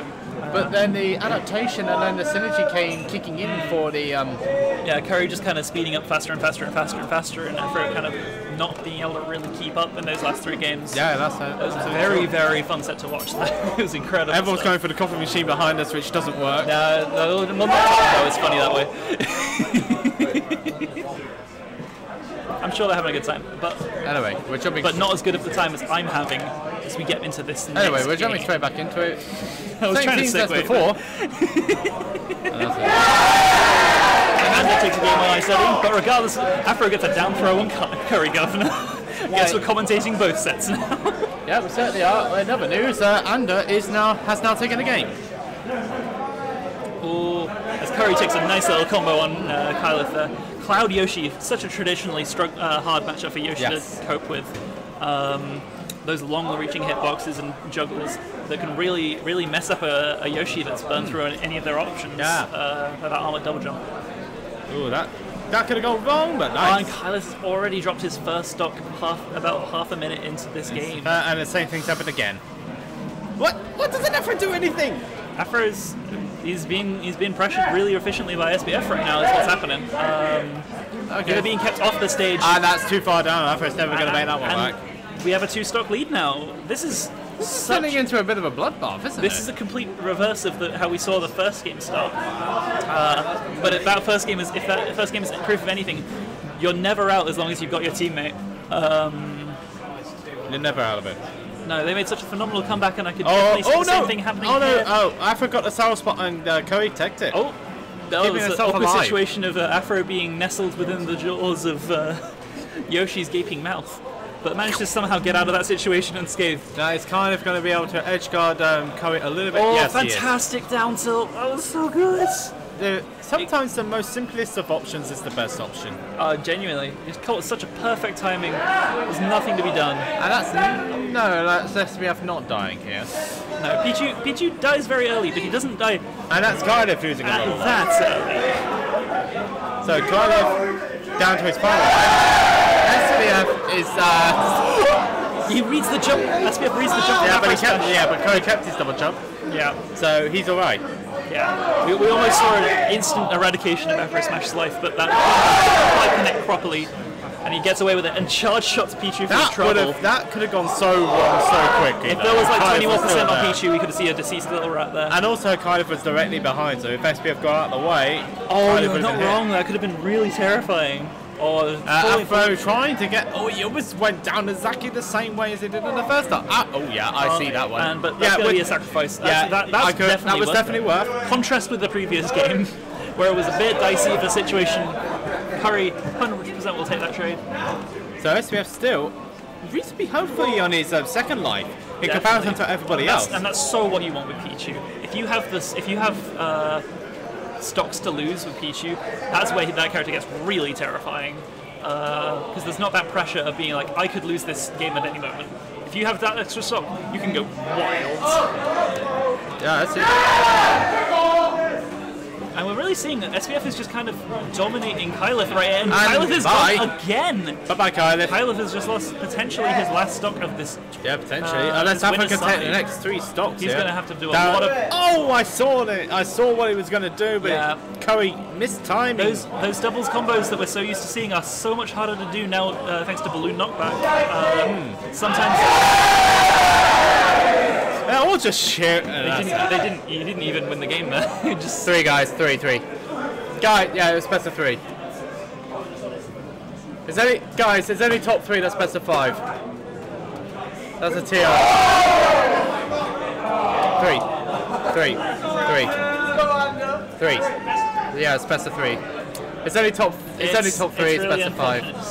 [SPEAKER 2] But then the adaptation and then the synergy came kicking in for the.
[SPEAKER 5] Yeah, Curry just kind of speeding up faster and faster and faster and faster, and Afro kind of not being able to really keep up in those last 3 games.
[SPEAKER 2] Yeah, that's
[SPEAKER 5] It was a very, very fun set to watch. It was incredible.
[SPEAKER 2] Everyone's going for the coffee machine behind us, which doesn't work.
[SPEAKER 5] No, it's funny that way. I'm sure they're having a good time, but
[SPEAKER 2] Anyway, we're jumping.
[SPEAKER 5] but not as good of the time as I'm having as we get into this.
[SPEAKER 2] Anyway,
[SPEAKER 5] next
[SPEAKER 2] we're jumping
[SPEAKER 5] game.
[SPEAKER 2] straight back into it.
[SPEAKER 5] I was
[SPEAKER 2] Same
[SPEAKER 5] trying to
[SPEAKER 2] teams as
[SPEAKER 5] segue
[SPEAKER 2] before.
[SPEAKER 5] Amanda takes a game on ice setting, but regardless, Afro gets a down throw on Curry Governor. Guess we're commentating both sets now.
[SPEAKER 2] Yeah, we certainly are. In other news, Ander has now taken a game.
[SPEAKER 5] Ooh, as Curry takes a nice little combo on Kyleth there. Cloud Yoshi, such a traditionally hard matchup for Yoshi to cope with. Those long-reaching hitboxes and juggles that can really, really mess up a Yoshi that's burned through any of their options.
[SPEAKER 2] Yeah.
[SPEAKER 5] That armored double jump.
[SPEAKER 2] Ooh, that could have gone wrong, but
[SPEAKER 5] And
[SPEAKER 2] nice.
[SPEAKER 5] Kyleth has already dropped his first stock about half a minute into this game.
[SPEAKER 2] And the same thing's happened again. What doesn't Afro do anything?
[SPEAKER 5] Afro's he's being pressured really efficiently by SBF right now. Is what's happening. They're being kept off the stage.
[SPEAKER 2] And that's too far down. Afro's never going to make that one back.
[SPEAKER 5] We have a 2-stock lead now. This is
[SPEAKER 2] Turning into a bit of a bloodbath, isn't it?
[SPEAKER 5] This is a complete reverse of how we saw the first game start. But if that first game is proof of anything, you're never out as long as you've got your teammate.
[SPEAKER 2] You're never out of it.
[SPEAKER 5] No, they made such a phenomenal comeback, and I could definitely see the same thing happening here.
[SPEAKER 2] I forgot the sour spot, and Curry teched it.
[SPEAKER 5] Oh, that
[SPEAKER 2] Keeping
[SPEAKER 5] was the
[SPEAKER 2] himself
[SPEAKER 5] awkward
[SPEAKER 2] alive.
[SPEAKER 5] situation of Afro being nestled within the jaws of Yoshi's gaping mouth, but managed to somehow get out of that situation unscathed.
[SPEAKER 2] Now he's kind of going to be able to edge guard Curry a little bit.
[SPEAKER 5] Oh,
[SPEAKER 2] Yes,
[SPEAKER 5] fantastic down tilt! That was so good.
[SPEAKER 2] Sometimes the most simplest of options is the best option.
[SPEAKER 5] Genuinely, just caught such a perfect timing. There's nothing to be done.
[SPEAKER 2] And that's SBF not dying here.
[SPEAKER 5] No, Pichu dies very early, but he doesn't die
[SPEAKER 2] And that's kind of losing a
[SPEAKER 5] at
[SPEAKER 2] little.
[SPEAKER 5] that early.
[SPEAKER 2] So Kylo down to his final. SBF is
[SPEAKER 5] He reads the jump. SBF reads the jump.
[SPEAKER 2] but Curry kept his double jump.
[SPEAKER 5] Yeah.
[SPEAKER 2] So he's alright.
[SPEAKER 5] Yeah, we almost saw an instant eradication of Afro Smash's life, but that didn't quite connect properly, and he gets away with it and charge shots Pichu for his trouble.
[SPEAKER 2] That could have gone so wrong so quickly.
[SPEAKER 5] If there was like
[SPEAKER 2] Kylo
[SPEAKER 5] 21%
[SPEAKER 2] still
[SPEAKER 5] on
[SPEAKER 2] there.
[SPEAKER 5] Pichu, we could see a deceased little rat there.
[SPEAKER 2] And also Kylo was directly behind, so if SBF got out of the way,
[SPEAKER 5] Oh,
[SPEAKER 2] Kylo
[SPEAKER 5] you're
[SPEAKER 2] would have
[SPEAKER 5] not
[SPEAKER 2] been
[SPEAKER 5] wrong. That could have been really terrifying. Oh,
[SPEAKER 2] Afro trying to get. Oh, he almost went down exactly the same way as he did in the first time. I see that one.
[SPEAKER 5] But that's going to be a sacrifice. That was
[SPEAKER 2] definitely worth.
[SPEAKER 5] Contrast with the previous game, where it was a bit dicey of a situation Curry 100% will take that trade.
[SPEAKER 2] So SPF still reasonably hopefully on his second life in comparison to everybody else.
[SPEAKER 5] And that's so what you want with Pichu. If you have stocks to lose with Pichu, that's where that character gets really terrifying. Because there's not that pressure of being like, I could lose this game at any moment. If you have that extra stock, you can go wild.
[SPEAKER 2] Yeah, that's it.
[SPEAKER 5] And we're really seeing that SPF is just kind of dominating Kyleth right here. And Kyleth is gone again.
[SPEAKER 2] Bye-bye, Kyleth.
[SPEAKER 5] Kyleth has just lost potentially his last stock of this.
[SPEAKER 2] Yeah, potentially. Unless Alpha can take the next 3 stocks.
[SPEAKER 5] He's going to have to do a lot of...
[SPEAKER 2] Oh, I saw it. I saw what he was going to do, but Curry missed timing.
[SPEAKER 5] Those doubles combos that we're so used to seeing are so much harder to do now thanks to Balloon Knockback. Sometimes...
[SPEAKER 2] Or just shoot.
[SPEAKER 5] He didn't even win the game there. Just
[SPEAKER 2] 3 guys, 3. Guy, yeah, it was best of 3. Guys, there's only top 3 that's best of 5. That's a TR. 3. Yeah, it's best of 3. It's only top 3, it's best of 5.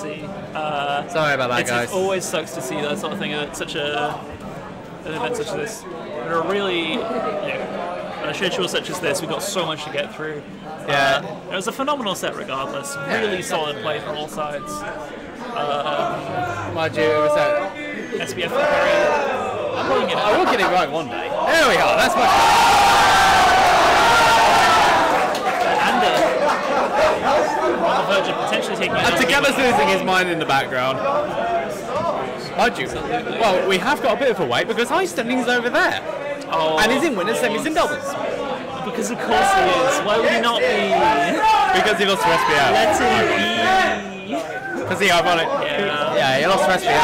[SPEAKER 2] Sorry about that, guys.
[SPEAKER 5] It always sucks to see that sort of thing at such an event such as this. There are really, on a schedule such as this, we've got so much to get through.
[SPEAKER 2] Yeah.
[SPEAKER 5] It was a phenomenal set regardless. Really solid play from all sides.
[SPEAKER 2] Mind you, it was that.
[SPEAKER 5] SBF for Perry. I'm pulling it out.
[SPEAKER 2] I will get it right one day. There we are, that's much
[SPEAKER 5] on the verge of potentially taking it.
[SPEAKER 2] And Together's losing his mind in the background. Mind you, well, we have got a bit of a wait because Ice Stunning's over there.
[SPEAKER 5] Oh,
[SPEAKER 2] and he's in winners, semis, and doubles.
[SPEAKER 5] Because of course he is. Why would he not be?
[SPEAKER 2] Because he lost to SPF.
[SPEAKER 5] Let him be.
[SPEAKER 2] Because he ironic. Yeah, he lost to SPF.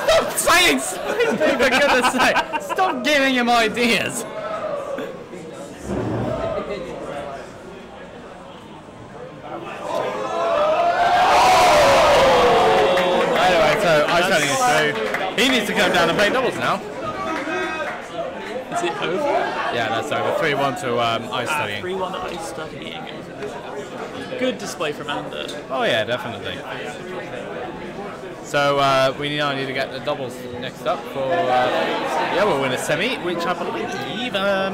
[SPEAKER 2] Stop saying something, for goodness sake. Stop giving him ideas. He needs to come down and play doubles now.
[SPEAKER 5] Is it over?
[SPEAKER 2] Yeah, that's over. 3-1 to Ice Studying.
[SPEAKER 5] 3-1 Ice Studying. Good display from Ander.
[SPEAKER 2] Oh yeah, definitely. So we now need to get the doubles next up for... we'll win a semi, which I believe... that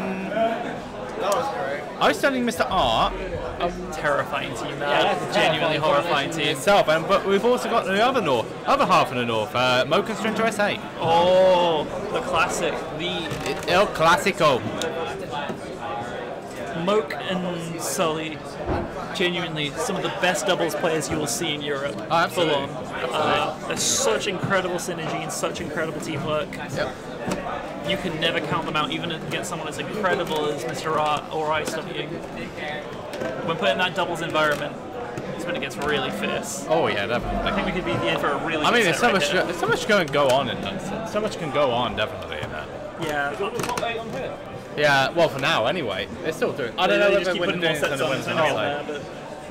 [SPEAKER 2] was great. Ice Studying Mr. R.
[SPEAKER 5] A terrifying team now. Genuinely horrifying team.
[SPEAKER 2] Itself, but we've also got the other half of the North, Mocha Strinter SA.
[SPEAKER 5] Oh, the classic.
[SPEAKER 2] El Clasico.
[SPEAKER 5] Moke and Sully, genuinely some of the best doubles players you will see in Europe.
[SPEAKER 2] Oh, absolutely.
[SPEAKER 5] There's such incredible synergy and such incredible teamwork.
[SPEAKER 2] Yep.
[SPEAKER 5] You can never count them out, even against someone as incredible as Mr. Art or ISW. When put in that doubles environment, it's when it gets really fierce.
[SPEAKER 2] Oh yeah, definitely.
[SPEAKER 5] I think we could be in for a really.
[SPEAKER 2] I mean, there's so much going to go on in that. So much can go on, definitely in that.
[SPEAKER 5] Yeah.
[SPEAKER 2] Yeah. Well, for now, anyway, they're still doing. I don't know whether we're doing it on the Wednesday night.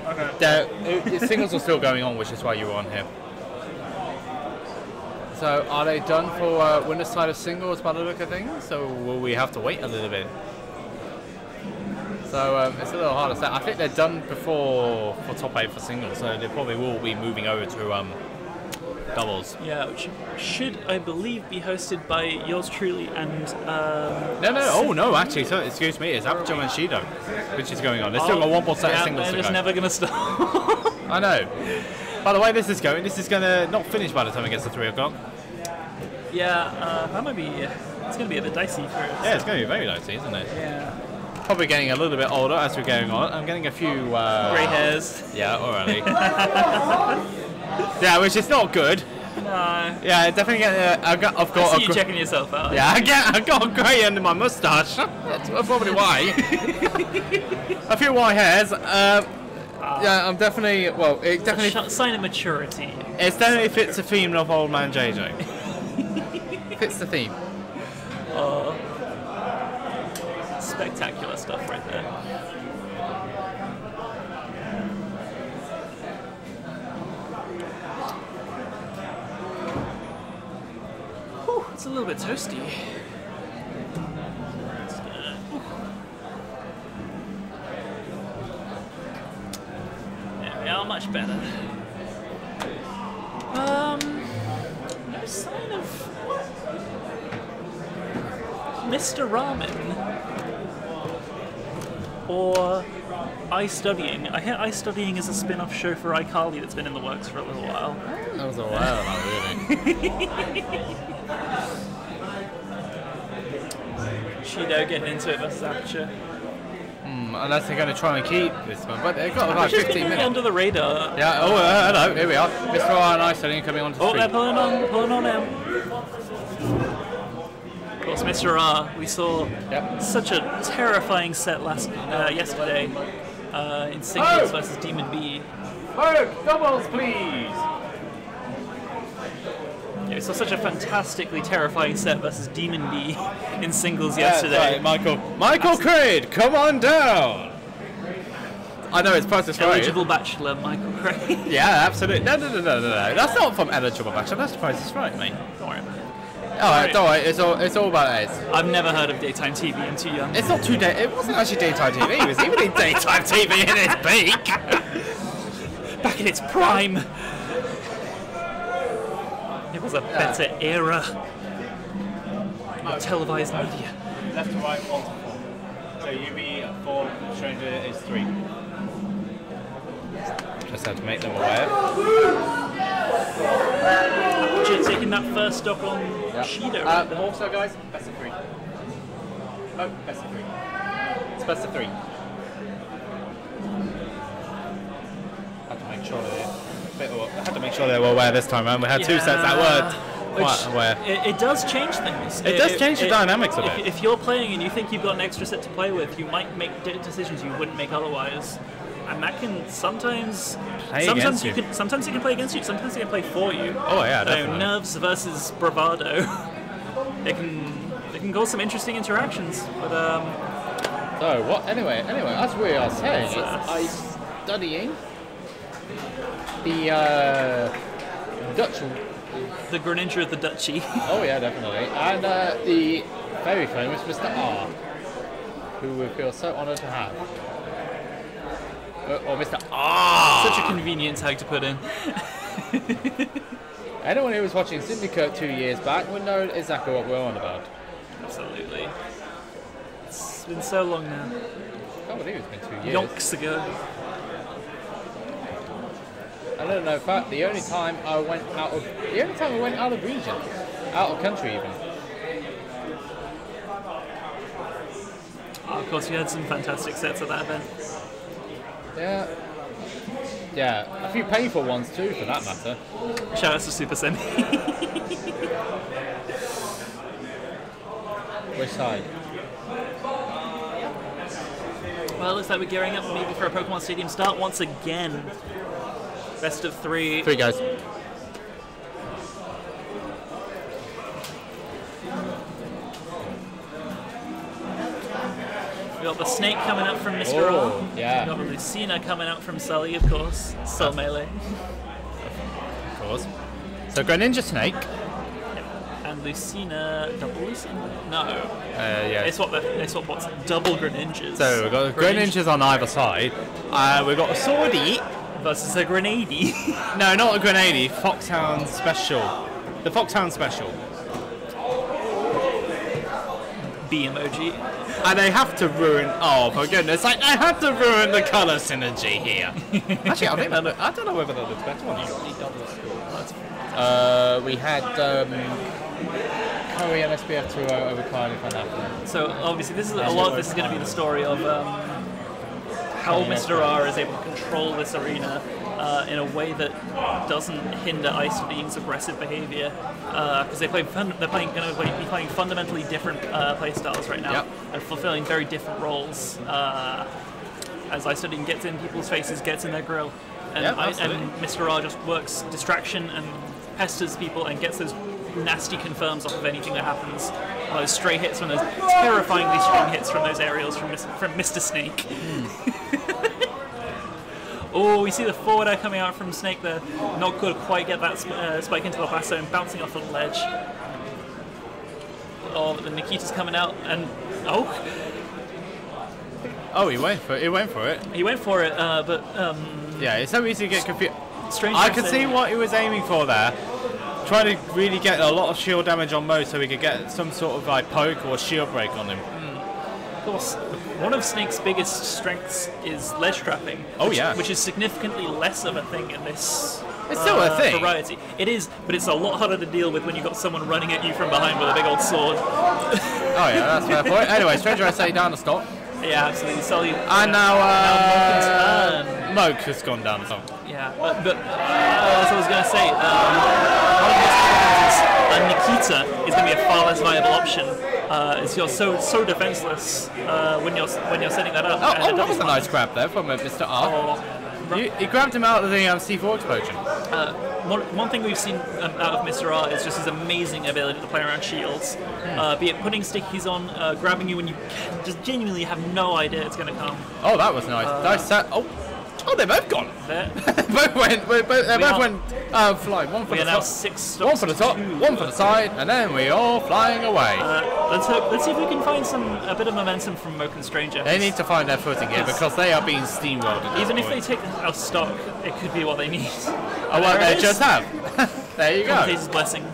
[SPEAKER 2] Okay. Singles are still going on, which is why you were on here. So, are they done for winner's side of singles by the look of things? So, will we have to wait a little bit? So, it's a little hard to say. I think they're done before for top 8 for singles, so they probably will be moving over to doubles.
[SPEAKER 5] Yeah, which should, I believe, be hosted by yours truly and...
[SPEAKER 2] No, actually, so, excuse me, it's Aperture and Shido, which is going on. They've still got one more set of singles to go.
[SPEAKER 5] They're just never going to stop.
[SPEAKER 2] I know. By the way, this is going to not finish by the time it gets to 3 o'clock.
[SPEAKER 5] Yeah, that might be... It's going to be a bit dicey for us.
[SPEAKER 2] Yeah, it's going to be very dicey, isn't it?
[SPEAKER 5] Yeah.
[SPEAKER 2] Probably getting a little bit older as we're going on. I'm getting a few...
[SPEAKER 5] grey hairs.
[SPEAKER 2] Yeah, already. Yeah, which is not good.
[SPEAKER 5] No.
[SPEAKER 2] Yeah, definitely getting... I've got
[SPEAKER 5] I see you checking yourself out.
[SPEAKER 2] Yeah, I've got a grey under my moustache. That's probably why. A few white hairs. Yeah, I'm definitely... Well, it definitely...
[SPEAKER 5] It's a sign of maturity.
[SPEAKER 2] It definitely fits the theme of Old Man JJ. Fits the theme.
[SPEAKER 5] Spectacular stuff right there. Whew, it's a little bit toasty. Not much better. No sign of Mr. Ramen or Ice Studying. I hear Ice Studying is a spin-off show for iCarly that's been in the works for a little while.
[SPEAKER 2] That was a while, not really.
[SPEAKER 5] Shido getting into it versus Aperture.
[SPEAKER 2] Unless they're going to try and keep this one, but they've got about 15 minutes.
[SPEAKER 5] Under the radar.
[SPEAKER 2] Yeah, hello, here we are. Mr. R and Ice Studying coming on to the
[SPEAKER 5] Oh, they're
[SPEAKER 2] street.
[SPEAKER 5] pulling on him. Of course, Mr. R, we saw such a terrifying set yesterday in singles versus Demon B.
[SPEAKER 2] Doubles, please!
[SPEAKER 5] Yeah, we saw such a fantastically terrifying set versus Demon B in singles yesterday.
[SPEAKER 2] Right, Michael Craig, come on down! I know it's Price is Right.
[SPEAKER 5] Eligible Bachelor, Michael Craig.
[SPEAKER 2] Yeah, absolutely. No. That's not from Eligible Bachelor, that's Price is Right, mate.
[SPEAKER 5] Don't worry about it.
[SPEAKER 2] Alright, don't worry, it's all about AIDS.
[SPEAKER 5] I've never heard of daytime TV. I'm too young.
[SPEAKER 2] It's not too it wasn't actually daytime TV, it was even in daytime TV in its peak!
[SPEAKER 5] Back in its prime. It was a better era of televised media.
[SPEAKER 4] Left to right, 1 to 4. So UB 4, Stranger is 3.
[SPEAKER 2] Just had to make them aware.
[SPEAKER 5] Just taking that first stop on Shido.
[SPEAKER 2] Also, guys, best of 3. No, best of 3. It's best of 3. Had to make sure they were aware this time around. We had 2 sets that weren't quite aware.
[SPEAKER 5] It does change things.
[SPEAKER 2] It does change the dynamics of it.
[SPEAKER 5] If you're playing and you think you've got an extra set to play with, you might make decisions you wouldn't make otherwise. And that can sometimes
[SPEAKER 2] Sometimes
[SPEAKER 5] it can play against you, sometimes it can play for you.
[SPEAKER 2] Oh yeah, definitely.
[SPEAKER 5] Nerves versus bravado. It can cause some interesting interactions. But
[SPEAKER 2] So what? Anyway, as we are saying, it's studying the Dutch.
[SPEAKER 5] The Greninja of the Duchy.
[SPEAKER 2] Oh yeah, definitely, and the very famous Mr. R, who we feel so honoured to have. Or Mr. R.
[SPEAKER 5] Such a convenient tag to put in.
[SPEAKER 2] Anyone who was watching Syndicate 2 years back would know exactly what we're on about.
[SPEAKER 5] Absolutely. It's been so long now.
[SPEAKER 2] I can't believe it's been 2 years.
[SPEAKER 5] Yonks ago.
[SPEAKER 2] I don't know. In fact, the only time I went out of region, out of country even.
[SPEAKER 5] Oh, of course, you had some fantastic sets at that event.
[SPEAKER 2] Yeah, a few painful ones too, for that matter.
[SPEAKER 5] Shout out to Super Semi.
[SPEAKER 2] Which side?
[SPEAKER 5] Well, looks like we're gearing up maybe for a Pokemon Stadium start once again. Best of 3.
[SPEAKER 2] 3 guys.
[SPEAKER 5] We got the Snake coming up from Mr.
[SPEAKER 2] Oh,
[SPEAKER 5] R.
[SPEAKER 2] yeah.
[SPEAKER 5] We got the Lucina coming out from Sully, of course. Cell Melee.
[SPEAKER 2] Of course. So Greninja Snake.
[SPEAKER 5] And Lucina, double Lucina? No.
[SPEAKER 2] Yeah.
[SPEAKER 5] It's what's double Greninjas.
[SPEAKER 2] So we've got Greninjas on either side. We've got a Swordy
[SPEAKER 5] versus a Grenade.
[SPEAKER 2] No, not a Grenade. Foxhound Special. The Foxhound Special.
[SPEAKER 5] B emoji.
[SPEAKER 2] And they have to ruin. Oh, for goodness sake! They have to ruin the colour synergy here. Actually, I think I don't know whether that looks better on you. We had Curry and SBF 2 over Kylie Van Affen.
[SPEAKER 5] So obviously, this is a lot of this is going to be the story of how Mr. R is able to control this arena in a way that doesn't hinder Ice Being's aggressive behavior, because they're going to be playing fundamentally different play styles right now, and fulfilling very different roles. As Ice Being gets in people's faces, gets in their grill, and Mr. R just works distraction and pesters people and gets those nasty confirms off of anything that happens. Those stray hits from those terrifyingly strong hits from those aerials from Mr. Snake. Oh, we see the forward air coming out from Snake there. Not good, quite get that spike into the blast zone, bouncing off the ledge. Oh, but the Nikita's coming out, and
[SPEAKER 2] Oh, he went for it. He went for it.
[SPEAKER 5] He went for it, but
[SPEAKER 2] Yeah, it's so easy to get confused.
[SPEAKER 5] strange.
[SPEAKER 2] I could see what he was aiming for there. Trying to really get a lot of shield damage on Mo so we could get some sort of like poke or shield break on him.
[SPEAKER 5] Of course, one of Snake's biggest strengths is ledge trapping.
[SPEAKER 2] Oh,
[SPEAKER 5] which,
[SPEAKER 2] yeah.
[SPEAKER 5] Which is significantly less of a thing in this
[SPEAKER 2] It's still a thing.
[SPEAKER 5] variety. It is, but it's a lot harder to deal with when you've got someone running at you from behind with a big old sword.
[SPEAKER 2] Oh yeah, that's fair point. Anyway, Stranger SA down the stop.
[SPEAKER 5] Yeah, absolutely. Sully.
[SPEAKER 2] And now
[SPEAKER 5] now
[SPEAKER 2] Moke has gone down the stop.
[SPEAKER 5] yeah, but as I was going to say, one of the Nikita is going to be a far less viable option. As you're so defenseless when you're setting that up.
[SPEAKER 2] Oh, that was a nice grab there from Mr. R. He grabbed him out of the C4 explosion.
[SPEAKER 5] One thing we've seen out of Mr. R is just his amazing ability to play around shields. Be it putting stickies on, grabbing you when you just genuinely have no idea it's going to come.
[SPEAKER 2] Oh, that was nice. Nice set. Oh, they're both gone.
[SPEAKER 5] There.
[SPEAKER 2] both went flying. One for
[SPEAKER 5] We
[SPEAKER 2] the
[SPEAKER 5] are now
[SPEAKER 2] top.
[SPEAKER 5] 6 stops.
[SPEAKER 2] One for the top,
[SPEAKER 5] to 2.
[SPEAKER 2] one for the side, and then we all flying away.
[SPEAKER 5] Let's see if we can find a bit of momentum from Moke and Stranger.
[SPEAKER 2] They need to find their footing here because they are being steamrolled. At this
[SPEAKER 5] Even if
[SPEAKER 2] point.
[SPEAKER 5] they take our stock, it could be what they need.
[SPEAKER 2] Oh, well, they just have. There you go.
[SPEAKER 5] Commentator's blessing.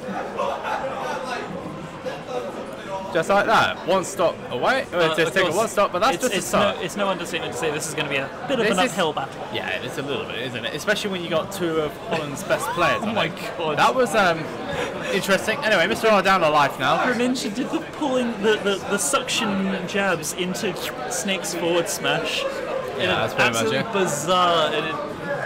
[SPEAKER 2] Just like that. One stop away. Just
[SPEAKER 5] Of
[SPEAKER 2] take
[SPEAKER 5] course,
[SPEAKER 2] one stop, but that's just a start.
[SPEAKER 5] it's no understatement to say this is going to be a bit of
[SPEAKER 2] This
[SPEAKER 5] an
[SPEAKER 2] is-
[SPEAKER 5] uphill battle.
[SPEAKER 2] Yeah, it's a little bit, isn't it? Especially when you got two of Holland's best players.
[SPEAKER 5] Oh
[SPEAKER 2] on
[SPEAKER 5] my
[SPEAKER 2] it.
[SPEAKER 5] god.
[SPEAKER 2] That was interesting. Anyway, Mr. R down to life now.
[SPEAKER 5] Greninja did the pulling, the suction jabs into Snake's forward smash.
[SPEAKER 2] Yeah, that's pretty much it.
[SPEAKER 5] Bizarre and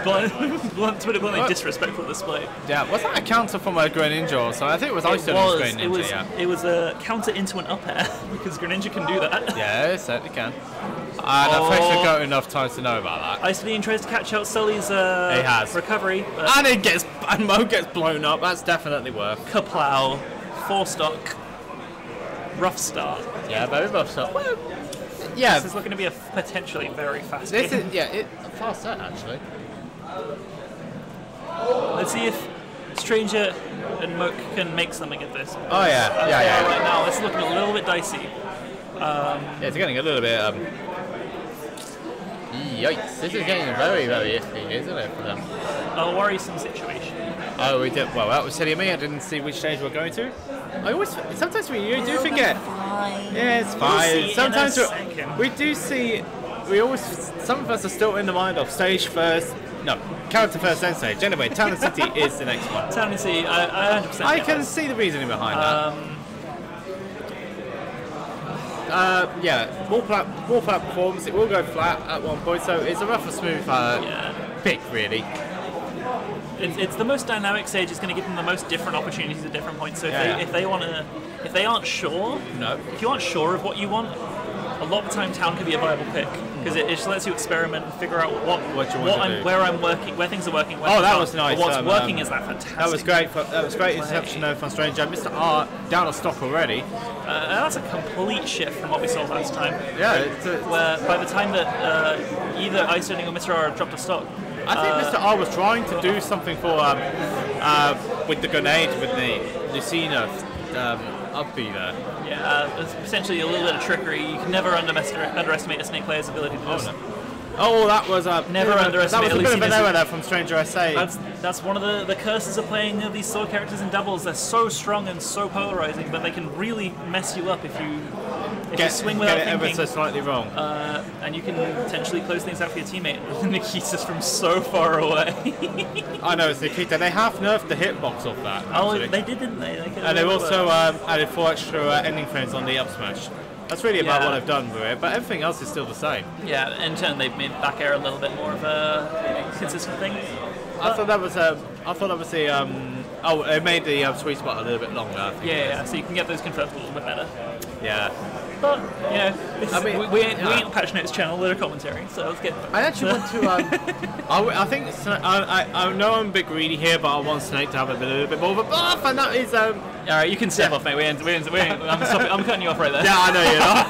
[SPEAKER 5] to put it bluntly,
[SPEAKER 2] What?
[SPEAKER 5] disrespectful display.
[SPEAKER 2] Yeah, was that a counter from a Greninja or so? I think it was Ice Greninja, yeah.
[SPEAKER 5] It was a counter into an up air because Greninja can do that.
[SPEAKER 2] Yeah, it certainly can. And I've actually got enough time to know about that.
[SPEAKER 5] Iceland tries to catch out Sully's
[SPEAKER 2] has.
[SPEAKER 5] recovery, but
[SPEAKER 2] And Mo gets blown up. That's definitely worth.
[SPEAKER 5] Kaplow, 4 stock, rough start.
[SPEAKER 2] Yeah, very much so. Well, yeah,
[SPEAKER 5] This is looking to be a potentially very fast
[SPEAKER 2] this
[SPEAKER 5] game.
[SPEAKER 2] is a fast set actually.
[SPEAKER 5] Let's see if Stranger and Moke can make something of this.
[SPEAKER 2] Oh yeah,
[SPEAKER 5] As
[SPEAKER 2] yeah,
[SPEAKER 5] they
[SPEAKER 2] yeah.
[SPEAKER 5] are right now, it's looking a little bit dicey.
[SPEAKER 2] Yeah, it's getting a little bit. Yikes! This is getting very, very iffy, isn't it, for them?
[SPEAKER 5] A worrisome situation.
[SPEAKER 2] Oh, we did. Well, that was silly of me. I didn't see which stage we're going to. I always. Sometimes we do forget. Yeah, it's
[SPEAKER 5] We'll see
[SPEAKER 2] fine.
[SPEAKER 5] in a
[SPEAKER 2] Sometimes
[SPEAKER 5] second.
[SPEAKER 2] we do see. We always. Some of us are still in the mind of stage first. No, character first, then stage. Anyway, Town and City is the next one.
[SPEAKER 5] Town and City, I 100%
[SPEAKER 2] I
[SPEAKER 5] get
[SPEAKER 2] can
[SPEAKER 5] this.
[SPEAKER 2] see the reasoning behind that. Yeah, more flat performance. It will go flat at one point, so it's a rough and smooth pick, really.
[SPEAKER 5] It's the most dynamic stage. It's going to give them the most different opportunities at different points. So if they aren't sure,
[SPEAKER 2] No.
[SPEAKER 5] if you aren't sure of what you want, a lot of the time Town can be a viable pick because it just lets you experiment and figure out what
[SPEAKER 2] you want to do.
[SPEAKER 5] where I'm working, where things are working. Where
[SPEAKER 2] Oh,
[SPEAKER 5] things
[SPEAKER 2] that
[SPEAKER 5] aren't.
[SPEAKER 2] was nice.
[SPEAKER 5] But what's working is that fantastic.
[SPEAKER 2] That was great. That was great interception though from Stranger. Mr. R down a stock already.
[SPEAKER 5] That's a complete shift from what we saw last time.
[SPEAKER 2] Yeah,
[SPEAKER 5] Where by the time that either Ice Turning or Mr. R dropped a stock,
[SPEAKER 2] I think Mr. R was trying to do something for with the grenade with the Lucina up B there.
[SPEAKER 5] yeah, it's essentially a little bit of trickery. You can never underestimate a Snake player's ability to do this.
[SPEAKER 2] Oh, that was
[SPEAKER 5] Never underestimate
[SPEAKER 2] That was a bit of an
[SPEAKER 5] Lucina's-
[SPEAKER 2] error there from Stranger SA.
[SPEAKER 5] That's one of the curses of playing these sword characters in doubles. They're so strong and so polarizing, but they can really mess you up if you swing without
[SPEAKER 2] get it ever
[SPEAKER 5] thinking.
[SPEAKER 2] so slightly wrong.
[SPEAKER 5] And you can potentially close things out for your teammate. Nikita's from so far away.
[SPEAKER 2] I know it's Nikita. They half nerfed the hitbox off that.
[SPEAKER 5] Oh,
[SPEAKER 2] actually.
[SPEAKER 5] they did, didn't they?
[SPEAKER 2] And they've also added 4 extra ending frames on the up smash. That's really about
[SPEAKER 5] Yeah.
[SPEAKER 2] what I've done with it, but everything else is still the same.
[SPEAKER 5] Yeah, in turn they've made back air a little bit more of a consistent thing.
[SPEAKER 2] I thought that was the it made the sweet spot a little bit longer. I think.
[SPEAKER 5] Yeah, so you can get those confirmed a little bit better.
[SPEAKER 2] Yeah.
[SPEAKER 5] But, you know, this
[SPEAKER 2] I
[SPEAKER 5] is,
[SPEAKER 2] mean,
[SPEAKER 5] we ain't
[SPEAKER 2] yeah.
[SPEAKER 5] Patch Notes channel, they're commentary, so let's get
[SPEAKER 2] I actually want to. I think I know I'm a bit greedy here, but I want Snake to have a little bit more of a buff, and that is.
[SPEAKER 5] Alright, you can step off, mate. I'm cutting you off right there.
[SPEAKER 2] Yeah, I know you're not.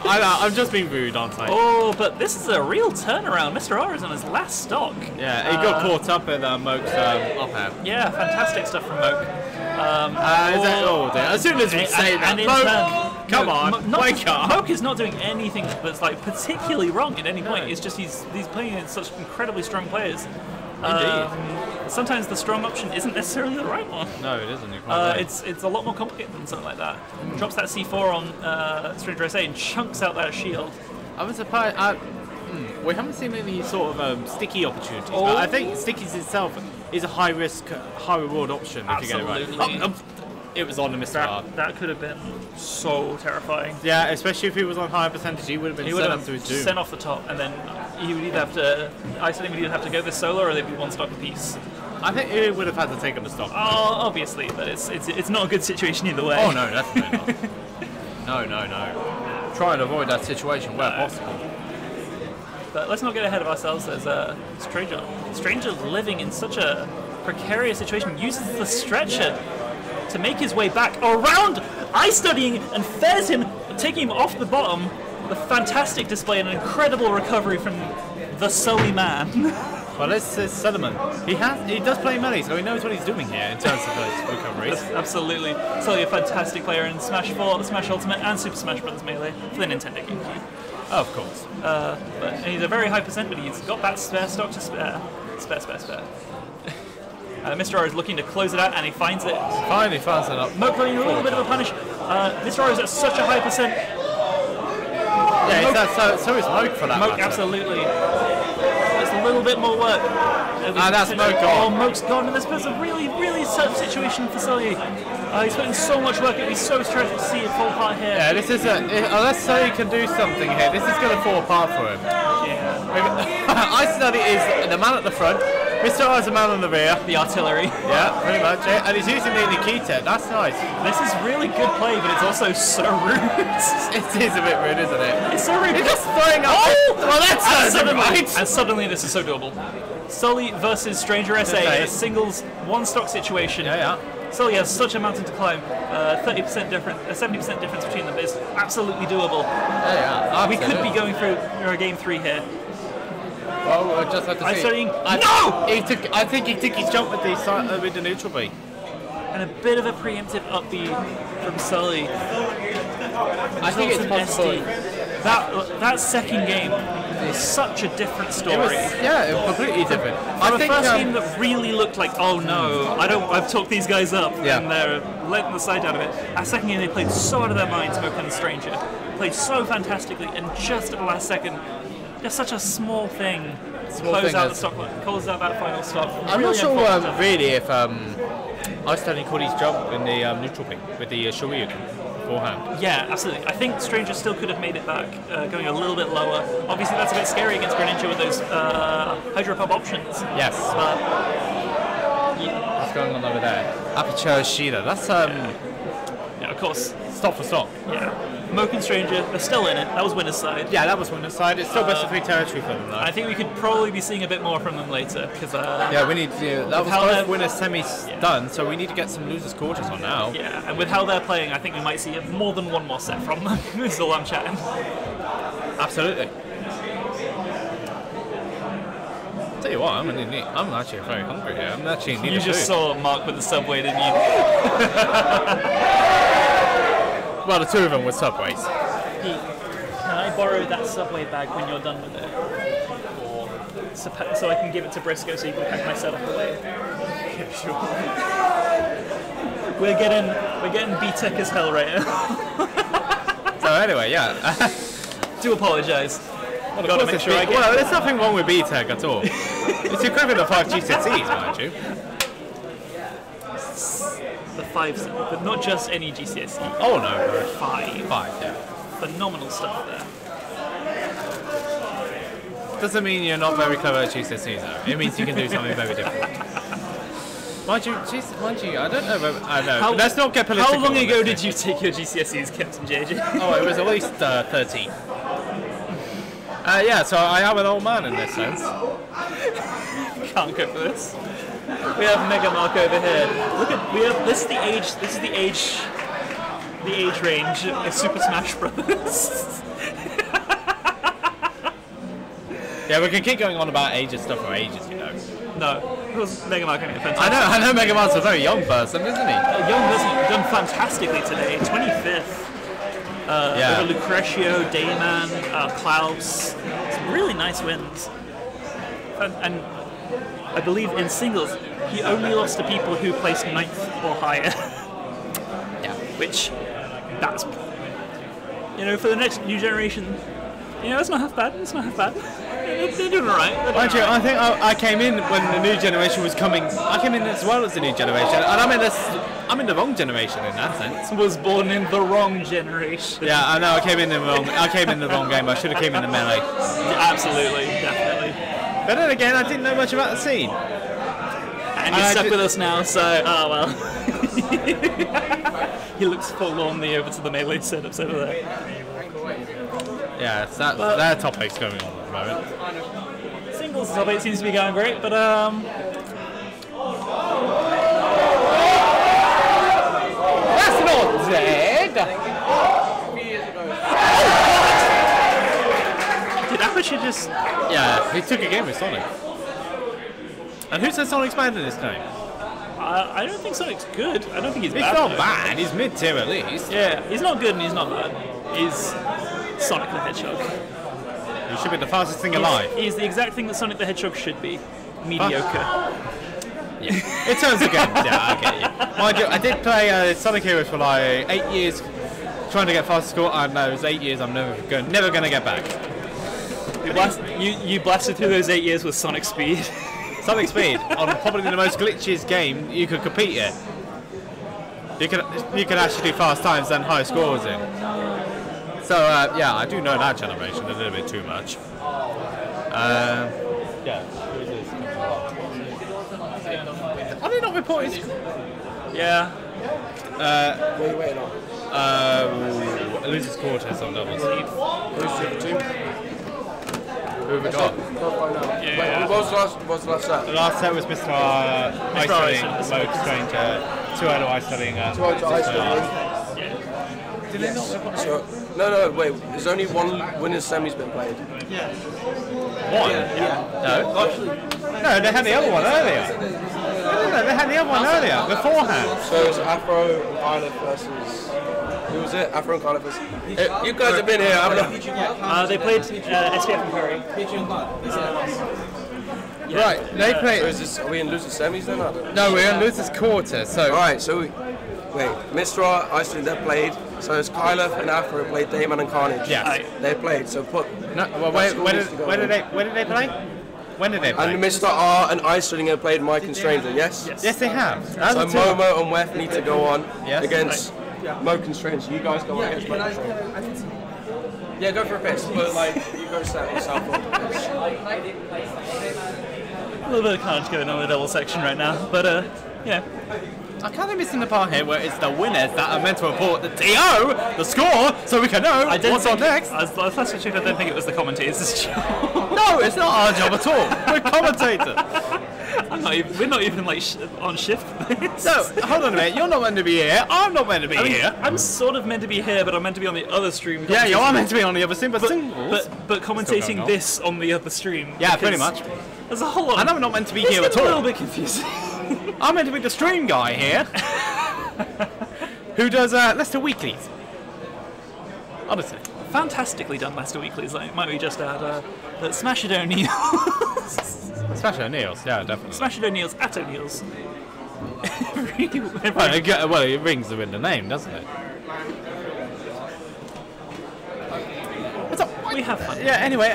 [SPEAKER 2] I know. I'm just being rude, aren't I?
[SPEAKER 5] Oh, but this is a real turnaround. Mr. R is on his last stock.
[SPEAKER 2] Yeah, he got caught up in Moke's up air.
[SPEAKER 5] Yeah, fantastic stuff from Moke.
[SPEAKER 2] As soon as we say that,
[SPEAKER 5] and in
[SPEAKER 2] Moke,
[SPEAKER 5] turn,
[SPEAKER 2] come on, wake up.
[SPEAKER 5] Moke is not doing anything that's like particularly wrong at any point. It's just he's playing against such incredibly strong players.
[SPEAKER 2] Indeed.
[SPEAKER 5] Sometimes the strong option isn't necessarily the right one.
[SPEAKER 2] No, it isn't. You're quite right.
[SPEAKER 5] It's a lot more complicated than something like that. Drops that C4 on Stranger SA and chunks out that shield.
[SPEAKER 2] I was surprised. We haven't seen any sort of sticky opportunities.
[SPEAKER 5] Oh.
[SPEAKER 2] But I think stickies itself is a high risk, high reward option if you get it right.
[SPEAKER 5] Absolutely.
[SPEAKER 2] It was on the missed bar.
[SPEAKER 5] That could have been so terrifying.
[SPEAKER 2] Yeah, especially if he was on higher percentage, he would have been
[SPEAKER 5] He would
[SPEAKER 2] sent
[SPEAKER 5] have
[SPEAKER 2] up to his doom.
[SPEAKER 5] sent off the top, and then he would either have to. I think would either have to go this solo, or they'd be one stock apiece.
[SPEAKER 2] I think he would have had to take on the stock.
[SPEAKER 5] Oh, obviously, but it's not a good situation either way.
[SPEAKER 2] Oh no, definitely not. No. Try and avoid that situation where possible.
[SPEAKER 5] But let's not get ahead of ourselves. There's Stranger living in such a precarious situation, uses the stretcher to make his way back around Ice Studying and fares him, taking him off the bottom. The fantastic display and an incredible recovery from the Sully man.
[SPEAKER 2] Well, this is Solomon. He does play melee, so he knows what he's doing here in terms of those recoveries.
[SPEAKER 5] Absolutely. Sully, a fantastic player in Smash 4, Smash Ultimate, and Super Smash Bros. Melee for the Nintendo GameCube.
[SPEAKER 2] Of course.
[SPEAKER 5] But he's a very high percent, but he's got that spare stock to spare. Mr. R is looking to close it out, and he finds it.
[SPEAKER 2] Finally finds it up.
[SPEAKER 5] Moke getting a little bit of a punish. Mr. R is at such a high percent.
[SPEAKER 2] Yeah, so is Moke for that
[SPEAKER 5] Moke,
[SPEAKER 2] matter.
[SPEAKER 5] absolutely. Just a little bit more work.
[SPEAKER 2] That's Moke gone.
[SPEAKER 5] Oh, Moke's gone, and this is a really, really tough situation for Sully. He's putting so much work, it'd be so tragic to see it fall apart here.
[SPEAKER 2] Yeah, this is unless Sully can do something here, this is going to fall apart for him.
[SPEAKER 5] Yeah.
[SPEAKER 2] Ice Study is the man at the front, Mr. R is the man on the rear.
[SPEAKER 5] The artillery.
[SPEAKER 2] Yeah, pretty much. Yeah. And he's using the Nikita, that's nice.
[SPEAKER 5] This is really good play, but it's also so rude.
[SPEAKER 2] It is a bit rude, isn't it?
[SPEAKER 5] It's so rude.
[SPEAKER 2] He's just throwing up.
[SPEAKER 5] Oh!
[SPEAKER 2] Well, that's right.
[SPEAKER 5] And suddenly this is so doable. Sully versus Stranger SA in a singles one-stock situation.
[SPEAKER 2] Yeah.
[SPEAKER 5] Sully has such a mountain to climb. 30% difference, 70% difference between them is absolutely doable.
[SPEAKER 2] Yeah.
[SPEAKER 5] We could be going through a game 3 here.
[SPEAKER 2] Well, we'll just have to see.
[SPEAKER 5] No!
[SPEAKER 2] I think he took his jump with the neutral B.
[SPEAKER 5] And a bit of a preemptive up B from Sully.
[SPEAKER 2] I think it's possible.
[SPEAKER 5] That second game is such a different story.
[SPEAKER 2] It was completely different.
[SPEAKER 5] The first game that really looked like, oh no, I've talked these guys up, and they're letting the side down of it. That second game they played so out of their minds, Smoke and Stranger. Played so fantastically, and just at the last second, just such a small thing. Close out that final stop.
[SPEAKER 2] I'm
[SPEAKER 5] really
[SPEAKER 2] not sure really if Ice Study caught his jump in the neutral B with the Shoryuken beforehand.
[SPEAKER 5] Yeah, absolutely. I think Stranger still could have made it back, going a little bit lower. Obviously, that's a bit scary against Greninja with those Hydro Pump options.
[SPEAKER 2] Yes. What's going on over there? Aperture Shida. That's
[SPEAKER 5] yeah, of course.
[SPEAKER 2] Stop for stock.
[SPEAKER 5] Yeah. Moke and Stranger, they're still in it. That was winner's side.
[SPEAKER 2] Yeah, that was winner's side. It's still best of 3 territory for them, though.
[SPEAKER 5] I think we could probably be seeing a bit more from them later, because
[SPEAKER 2] yeah, we need to. That was both winners semis done, so we need to get some losers quarters on now.
[SPEAKER 5] Yeah, and with how they're playing, I think we might see more than one more set from them. This is all I'm chatting.
[SPEAKER 2] Absolutely. Tell you what, I'm actually very hungry here. I'm actually in need of food.
[SPEAKER 5] You just saw Mark with the Subway, didn't you?
[SPEAKER 2] Well, the two of them were Subways.
[SPEAKER 5] Pete, can I borrow that Subway bag when you're done with it? So I can give it to Briscoe so you can pack my setup away.
[SPEAKER 2] Yeah, sure.
[SPEAKER 5] We're getting B-Tech as hell right now.
[SPEAKER 2] So anyway, yeah.
[SPEAKER 5] Do apologise.
[SPEAKER 2] Well, gotta make sure well, there's nothing wrong with B-Tech at all. It's the equivalent of 5 GCSEs, mind you.
[SPEAKER 5] The 5, but not just any GCSE.
[SPEAKER 2] Oh no.
[SPEAKER 5] 5.
[SPEAKER 2] 5, yeah.
[SPEAKER 5] Phenomenal stuff there.
[SPEAKER 2] Doesn't mean you're not very clever at GCSEs though. It means you can do something very different. Mind you, I don't know. I know. Let's not get political.
[SPEAKER 5] How long ago did you take your GCSEs, Captain JJ?
[SPEAKER 2] Oh, it was at least 13. Yeah, so I am an old man in this sense.
[SPEAKER 5] Can't go for this. We have Mega Mark over here. Look at this is the age range of Super Smash Bros.
[SPEAKER 2] Yeah, we can keep going on about age and stuff for ages, you know.
[SPEAKER 5] No, it was Mega Man coming in fantastic.
[SPEAKER 2] I know Mega Man's a very young person, isn't he?
[SPEAKER 5] Young person done fantastically today. 25th. Over Lucretio, Dayman, Klaus. Some really nice wins. And I believe in singles, he only lost to people who placed 9th or higher.
[SPEAKER 2] Yeah.
[SPEAKER 5] Which, that's, for the next new generation, it's not half bad. It's not half bad. They're doing alright.
[SPEAKER 2] Mind you, I think I came in when the new generation was coming. I came in as well as the new generation, and I'm in the wrong generation in that sense.
[SPEAKER 5] Was born in the wrong generation.
[SPEAKER 2] Yeah, I know. I came in the wrong game. I should have came in the melee.
[SPEAKER 5] Yeah, absolutely, definitely.
[SPEAKER 2] But then again, I didn't know much about the scene.
[SPEAKER 5] And you're stuck with us now, so oh well. He looks forlornly over to the melee setups over there.
[SPEAKER 2] Yeah, their topic's going on at the moment.
[SPEAKER 5] Singles topic seems to be going great, but
[SPEAKER 2] that's not dead.
[SPEAKER 5] Did Aperture just?
[SPEAKER 2] Yeah, he took a game with Sonic. And who said Sonic's bad in this game?
[SPEAKER 5] I don't think Sonic's good. I don't think he's bad.
[SPEAKER 2] He's not bad. He's mid-tier at least.
[SPEAKER 5] Yeah, he's not good and he's not bad. He's Sonic the Hedgehog.
[SPEAKER 2] He should be the fastest thing alive.
[SPEAKER 5] He's the exact thing that Sonic the Hedgehog should be. Mediocre.
[SPEAKER 2] Yeah. In terms of games, yeah, I get you. Mind you, I did play Sonic Heroes for like 8 years, trying to get fast score, and those 8 years I'm never going to get back.
[SPEAKER 5] You blasted through those 8 years with Sonic Speed.
[SPEAKER 2] Sonic Speed, on probably the most glitchiest game you could compete in. You could actually do fast times and high scores in. So yeah, I do know that generation a little bit too much. Yeah. Are they not reporting?
[SPEAKER 5] Yeah.
[SPEAKER 7] What are you waiting on?
[SPEAKER 2] Loses quarters on doubles.
[SPEAKER 7] Who's the other team?
[SPEAKER 2] Who have we got?
[SPEAKER 7] Wait, what was the last set?
[SPEAKER 2] The last set was Mr. Iceling, Smoke Stranger, 2 out of Iceling.
[SPEAKER 7] 2 out of Iceling.
[SPEAKER 2] Did they not?
[SPEAKER 7] So, no, wait. There's only one winner's semi's been played.
[SPEAKER 6] Yes.
[SPEAKER 2] One? Yeah. No. Actually, no, they had the other one earlier. No, they had the other one earlier, beforehand.
[SPEAKER 7] So it's Afro and Pilot versus... Who was it? Afro and Pilot versus... you guys have been here, haven't you?
[SPEAKER 5] They played SPF and Curry.
[SPEAKER 2] Right, they played...
[SPEAKER 7] So is this, are we in losers semis then? I don't know.
[SPEAKER 2] No, we're in losers quarter, so...
[SPEAKER 7] Alright, so wait, Mistra, Iceland, they played. So it's Kyla and Afro played Dayman and Carnage.
[SPEAKER 2] Yeah.
[SPEAKER 7] They played, so put...
[SPEAKER 2] No, well, where did they play? When did they play?
[SPEAKER 7] And Mr. R and Iceland have played Mike and Stranger, yes?
[SPEAKER 2] Yes, they have.
[SPEAKER 7] So Momo and Wef need to go on against Moke and Stranger. You guys go on against Moke and Stranger. Yeah, go for a piss, but like, you go south for a piss.
[SPEAKER 5] A little bit of carnage going on in the double section right now, but yeah.
[SPEAKER 2] I kind of missing the part here where it's the winners that are meant to report the TO, the score, so we can know what's on next.
[SPEAKER 5] As last I checked, I don't think it was the commentators' job.
[SPEAKER 2] No, it's not our job at all. We're commentators.
[SPEAKER 5] We're not even like on shift for this.
[SPEAKER 2] No, hold on a minute. You're not meant to be here. I'm not meant to be here.
[SPEAKER 5] I'm sort of meant to be here, but I'm meant to be on the other stream.
[SPEAKER 2] Yeah, you are meant to be on the other stream, but singles.
[SPEAKER 5] But commentating this on the other stream.
[SPEAKER 2] Yeah, pretty much.
[SPEAKER 5] There's a whole lot.
[SPEAKER 2] And I'm not meant to be here at all.
[SPEAKER 5] A little bit confusing.
[SPEAKER 2] I'm meant to be the stream guy here, who does Leicester Weeklies. Honestly.
[SPEAKER 5] Fantastically done, Leicester Weeklies. Like, might we just add Smash It O'Neills?
[SPEAKER 2] Smash It O'Neills, yeah, definitely.
[SPEAKER 5] Smash It O'Neills at O'Neills.
[SPEAKER 2] Well, it rings with the name, doesn't it?
[SPEAKER 5] We have fun.
[SPEAKER 2] Yeah, anyway,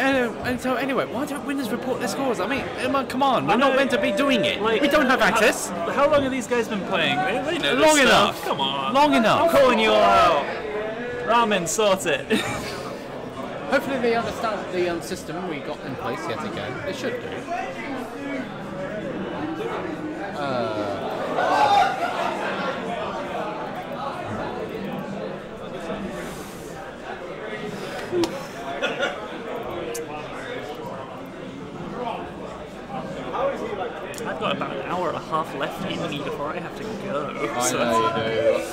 [SPEAKER 2] why don't winners report their scores? I mean, come on, we're not meant to be doing it.
[SPEAKER 5] Like,
[SPEAKER 2] we don't have access.
[SPEAKER 5] How long have these guys been playing? They know
[SPEAKER 2] Long
[SPEAKER 5] this
[SPEAKER 2] enough.
[SPEAKER 5] Stuff. Come on.
[SPEAKER 2] Long enough.
[SPEAKER 5] I'm calling you all out. Ramen, sort it.
[SPEAKER 2] Hopefully they understand the system we got in place yet again. They should do.
[SPEAKER 5] I've got about an hour and a half left in me before I have to go.
[SPEAKER 2] I
[SPEAKER 5] So
[SPEAKER 2] know you do.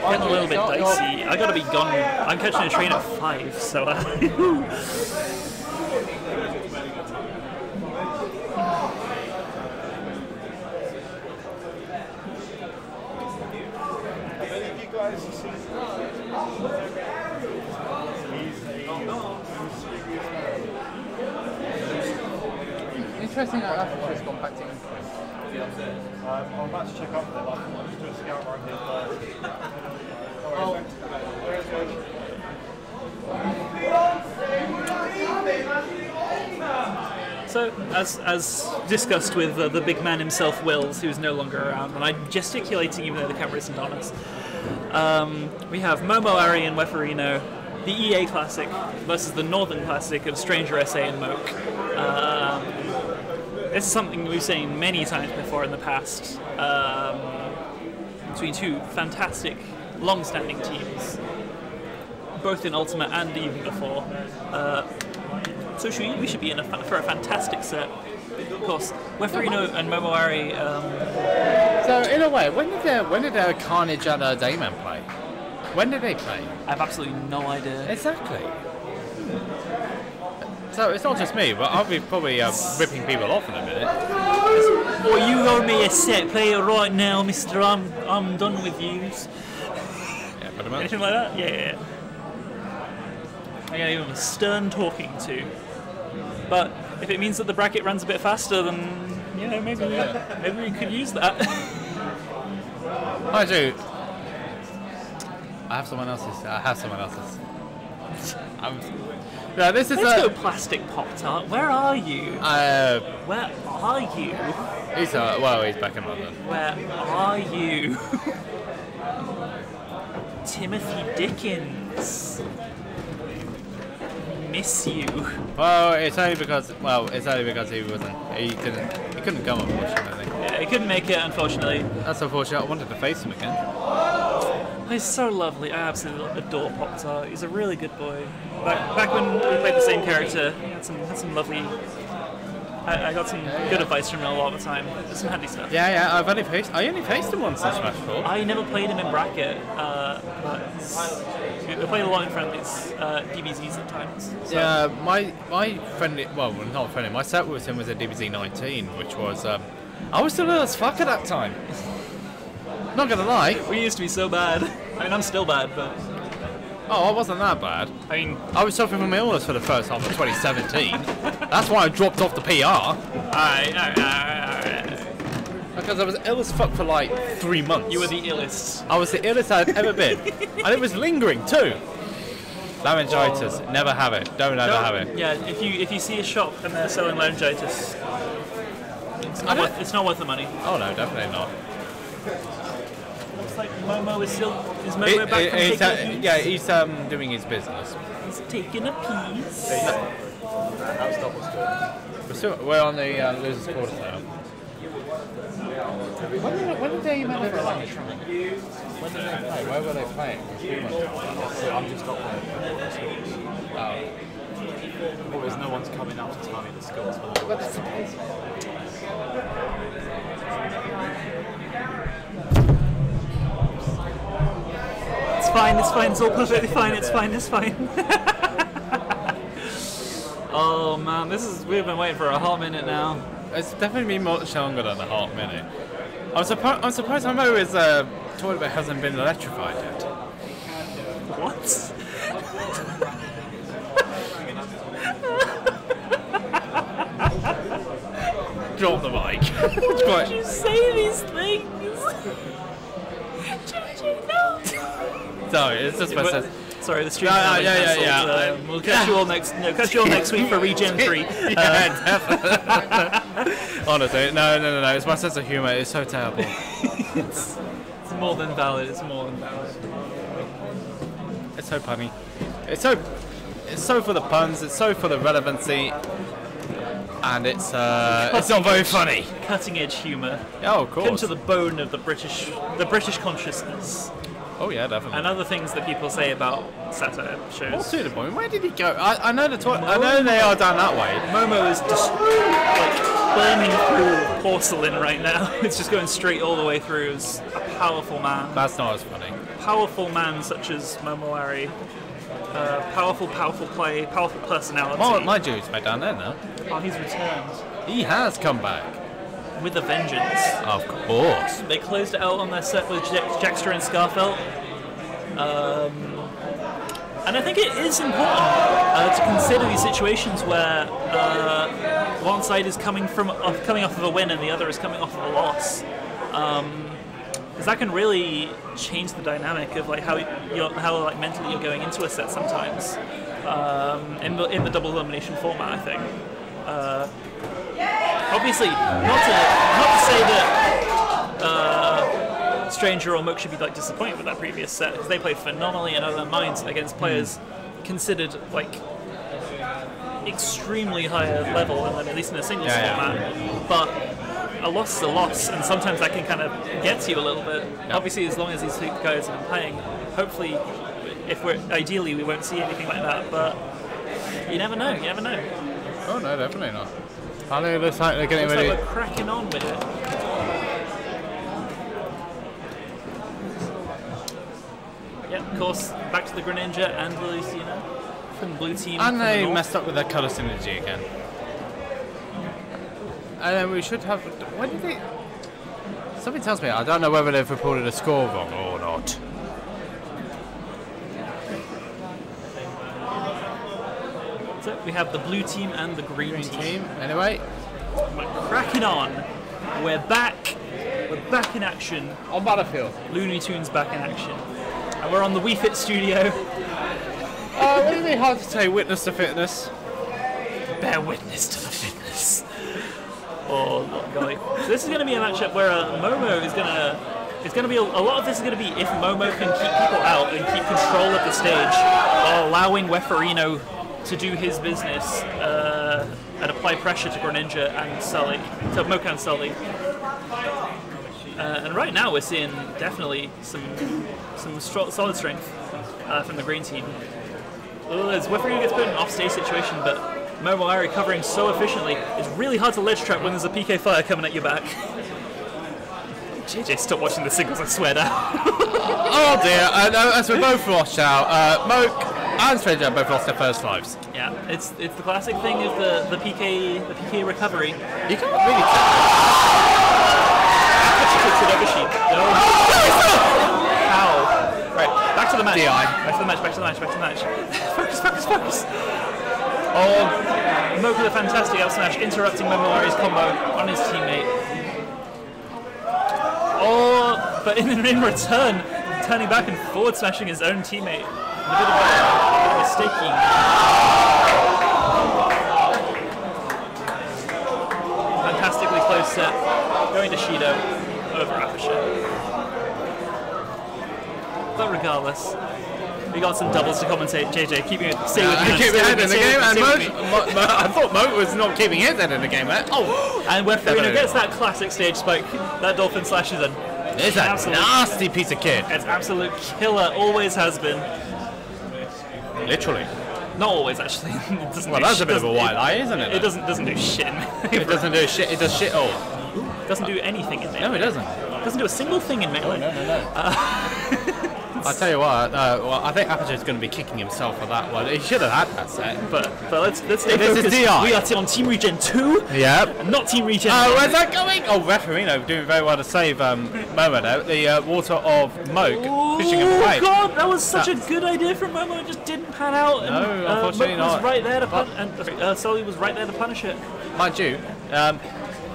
[SPEAKER 5] getting a little bit dicey. I gotta be gone. I'm catching a train at 5, so
[SPEAKER 2] interesting Africa's compacting.
[SPEAKER 8] I'm about to check up with them. I'll just do a scout right here first.
[SPEAKER 5] So, as discussed with the big man himself, Wills, who's no longer around, and I'm gesticulating even though the camera isn't on us, we have Momo, Ari, and Weferino, the EA Classic versus the Northern Classic of Stranger SA and Moke. This is something we've seen many times before in the past, between two fantastic, long-standing teams, both in Ultimate and even before. So we should be in for a fantastic set. Of course, Weferino and Momoari.
[SPEAKER 2] So in a way, when did Carnage and Dayman play? When did they play?
[SPEAKER 5] I have absolutely no idea.
[SPEAKER 2] Exactly. So it's not just me, but I'll be probably ripping people off in a minute.
[SPEAKER 5] Well, you owe me a set player right now, Mister. I'm done with yous.
[SPEAKER 2] Yeah, pretty much.
[SPEAKER 5] Anything like that? Yeah. I gotta give him a stern talking to. But if it means that the bracket runs a bit faster, then maybe we could use that.
[SPEAKER 2] I do. I have someone else's. This is
[SPEAKER 5] Let's go Plastic Pop-Tart. Where are you? Where are you?
[SPEAKER 2] He's back in London.
[SPEAKER 5] Where are you? Timothy Dickens. Miss you.
[SPEAKER 2] Well, it's only because he couldn't come, unfortunately.
[SPEAKER 5] Yeah, he couldn't make it, unfortunately.
[SPEAKER 2] That's unfortunate. I wanted to face him again.
[SPEAKER 5] He's so lovely. I absolutely adore Pop-Tart. He's a really good boy. Back when we played the same character, he had some lovely. I got some good advice from him a lot of the time. There's some handy stuff.
[SPEAKER 2] Yeah. I only faced him once in Smash 4.
[SPEAKER 5] I never played him in bracket, but we played a lot in friendlies, DBZs at times. So.
[SPEAKER 2] Yeah, my friendly, well, not friendly. My set with him was a DBZ 19, which was I was still ill as fuck at that time. Not gonna lie.
[SPEAKER 5] We used to be so bad. I mean, I'm still bad, but.
[SPEAKER 2] Oh, I wasn't that bad.
[SPEAKER 5] I mean,
[SPEAKER 2] I was suffering from illness for the first half of 2017. That's why I dropped off the PR.
[SPEAKER 5] Alright.
[SPEAKER 2] Because I was ill as fuck for like 3 months.
[SPEAKER 5] You were the illest.
[SPEAKER 2] I was the illest I'd ever been. And it was lingering too. Laryngitis, never have it. Don't ever have it.
[SPEAKER 5] Yeah, if you see a shop and they're selling laryngitis, it's not worth the money.
[SPEAKER 2] Oh no, definitely not.
[SPEAKER 5] Looks like Momo is Momo back from taking a piece?
[SPEAKER 2] Yeah, he's doing his business.
[SPEAKER 5] He's taking a piece.
[SPEAKER 2] We're on the losers quarters now. When did they even play? When did they play? Where were they playing?
[SPEAKER 8] I'm just not playing. There's no one's coming up to tell me the scores.
[SPEAKER 5] It's fine, it's all perfectly fine, it's fine. Oh man, we've been waiting for a hot minute now.
[SPEAKER 2] It's definitely been much longer than a hot minute. I'm surprised Homo is toilet hasn't been electrified yet.
[SPEAKER 5] What?
[SPEAKER 2] Drop the mic.
[SPEAKER 5] Why did you say these things? No.
[SPEAKER 2] Sorry, it's just my sense.
[SPEAKER 5] Sorry, the stream.
[SPEAKER 2] Yeah.
[SPEAKER 5] We'll catch you all next week for Regen 3.
[SPEAKER 2] Yeah, definitely. Honestly, no. It's my sense of humour. It's so terrible.
[SPEAKER 5] It's more than valid. It's
[SPEAKER 2] so punny. It's so for the puns. It's so for the relevancy. And it's not very funny.
[SPEAKER 5] Cutting edge humour.
[SPEAKER 2] Oh, of course.
[SPEAKER 5] Come to the bone of the British consciousness.
[SPEAKER 2] Oh yeah, definitely.
[SPEAKER 5] And other things that people say about satire shows.
[SPEAKER 2] What's to the point? Where did he go? I know the toilet. I know they are down that way.
[SPEAKER 5] Momo is just burning through porcelain right now. It's just going straight all the way through. As a powerful man.
[SPEAKER 2] That's not as funny.
[SPEAKER 5] Powerful man such as Momoari. Powerful play, powerful personality.
[SPEAKER 2] My dude's back down there now.
[SPEAKER 5] Oh, he's returned.
[SPEAKER 2] He has come back.
[SPEAKER 5] With a vengeance.
[SPEAKER 2] Of course.
[SPEAKER 5] They closed it out on their set with Jackster and Scarfelt. And I think it is important to consider these situations where one side is coming off of a win and the other is coming off of a loss, because that can really change the dynamic of like how like mentally you're going into a set sometimes. In the double elimination format, I think. Obviously, not to say that Stranger or Mook should be like disappointed with that previous set, because they played phenomenally in other minds against players considered like extremely higher level than them, at least in a singles format. But a loss is a loss, and sometimes that can kind of get to you a little bit. Obviously, as long as these two guys have been playing, hopefully, ideally we won't see anything like that. But you never know. You never know.
[SPEAKER 2] Oh no, definitely not. I think it looks like they're getting ready.
[SPEAKER 5] Like we're cracking on with it. Yeah, of course, back to the Greninja and the Lucina from the blue team.
[SPEAKER 2] And they messed up with their colour synergy again. And then we should have. When did they? Something tells me, I don't know whether they've reported a score wrong or not.
[SPEAKER 5] So we have the blue team and the green team.
[SPEAKER 2] Anyway,
[SPEAKER 5] we're cracking on. We're back. We're back in action.
[SPEAKER 2] On Battlefield.
[SPEAKER 5] Looney Tunes back in action. And we're on the Wii Fit studio.
[SPEAKER 2] What do you mean hard to say? Witness to fitness.
[SPEAKER 5] Bear witness to the fitness. Oh, golly. So this is going to be a matchup where Momo is going to... It's going to be a lot of this is going to be if Momo can keep people out and keep control of the stage while allowing Weferino to do his business and apply pressure to Greninja and Sully, to Mocha and Sully. And right now we're seeing definitely some solid strength from the green team. As Weferino gets put in an off-stage situation, but Momo Ari covering so efficiently, it's really hard to ledge trap when there's a PK fire coming at your back. JJ, stop watching the signals, I swear now.
[SPEAKER 2] Oh dear, as we both lost out, Moke and Stranger both lost their first lives.
[SPEAKER 5] Yeah, it's the classic thing of the PK recovery.
[SPEAKER 2] You can't really tell.
[SPEAKER 5] How? Right, back to the match.
[SPEAKER 2] DI.
[SPEAKER 5] Back to the match. Focus. Oh, Moke with a fantastic up smash, interrupting Momori's combo on his teammate. Oh, but in return, turning back and forward smashing his own teammate. A bit of a mistaking. Fantastically close set. Going to Shido over Aperture. But regardless, we got some doubles to compensate. JJ, keep your head
[SPEAKER 2] in the game, and I thought Moke was not keeping his head in the game, man. Oh,
[SPEAKER 5] and Weferino gets that classic stage spike. That dolphin slash is
[SPEAKER 2] it's a nasty piece of kit.
[SPEAKER 5] It's absolute killer, always has been.
[SPEAKER 2] Literally.
[SPEAKER 5] Not always, actually.
[SPEAKER 2] Well, that's a bit of a white lie, isn't it?
[SPEAKER 5] It doesn't do shit.
[SPEAKER 2] It doesn't do shit. It does shit all.
[SPEAKER 5] It doesn't do anything in Melee.
[SPEAKER 2] No, it doesn't.
[SPEAKER 5] It doesn't do a single thing in Melee.
[SPEAKER 2] No. I'll tell you what, well, I think Aperture's going to be kicking himself for that one. He should have had that set.
[SPEAKER 5] But let's stay focused.
[SPEAKER 2] This is DI.
[SPEAKER 5] We are on Team Regen 2.
[SPEAKER 2] Yep.
[SPEAKER 5] Not Team Regen.
[SPEAKER 2] Oh, where's that going? Oh, Weferino doing very well to save Momo though. The water of Moke pushing him away.
[SPEAKER 5] Oh god, that was such a good idea from Momo. It just didn't pan out.
[SPEAKER 2] No, unfortunately
[SPEAKER 5] Moke was
[SPEAKER 2] not.
[SPEAKER 5] right there to and Sully was right there to punish it.
[SPEAKER 2] Mind you,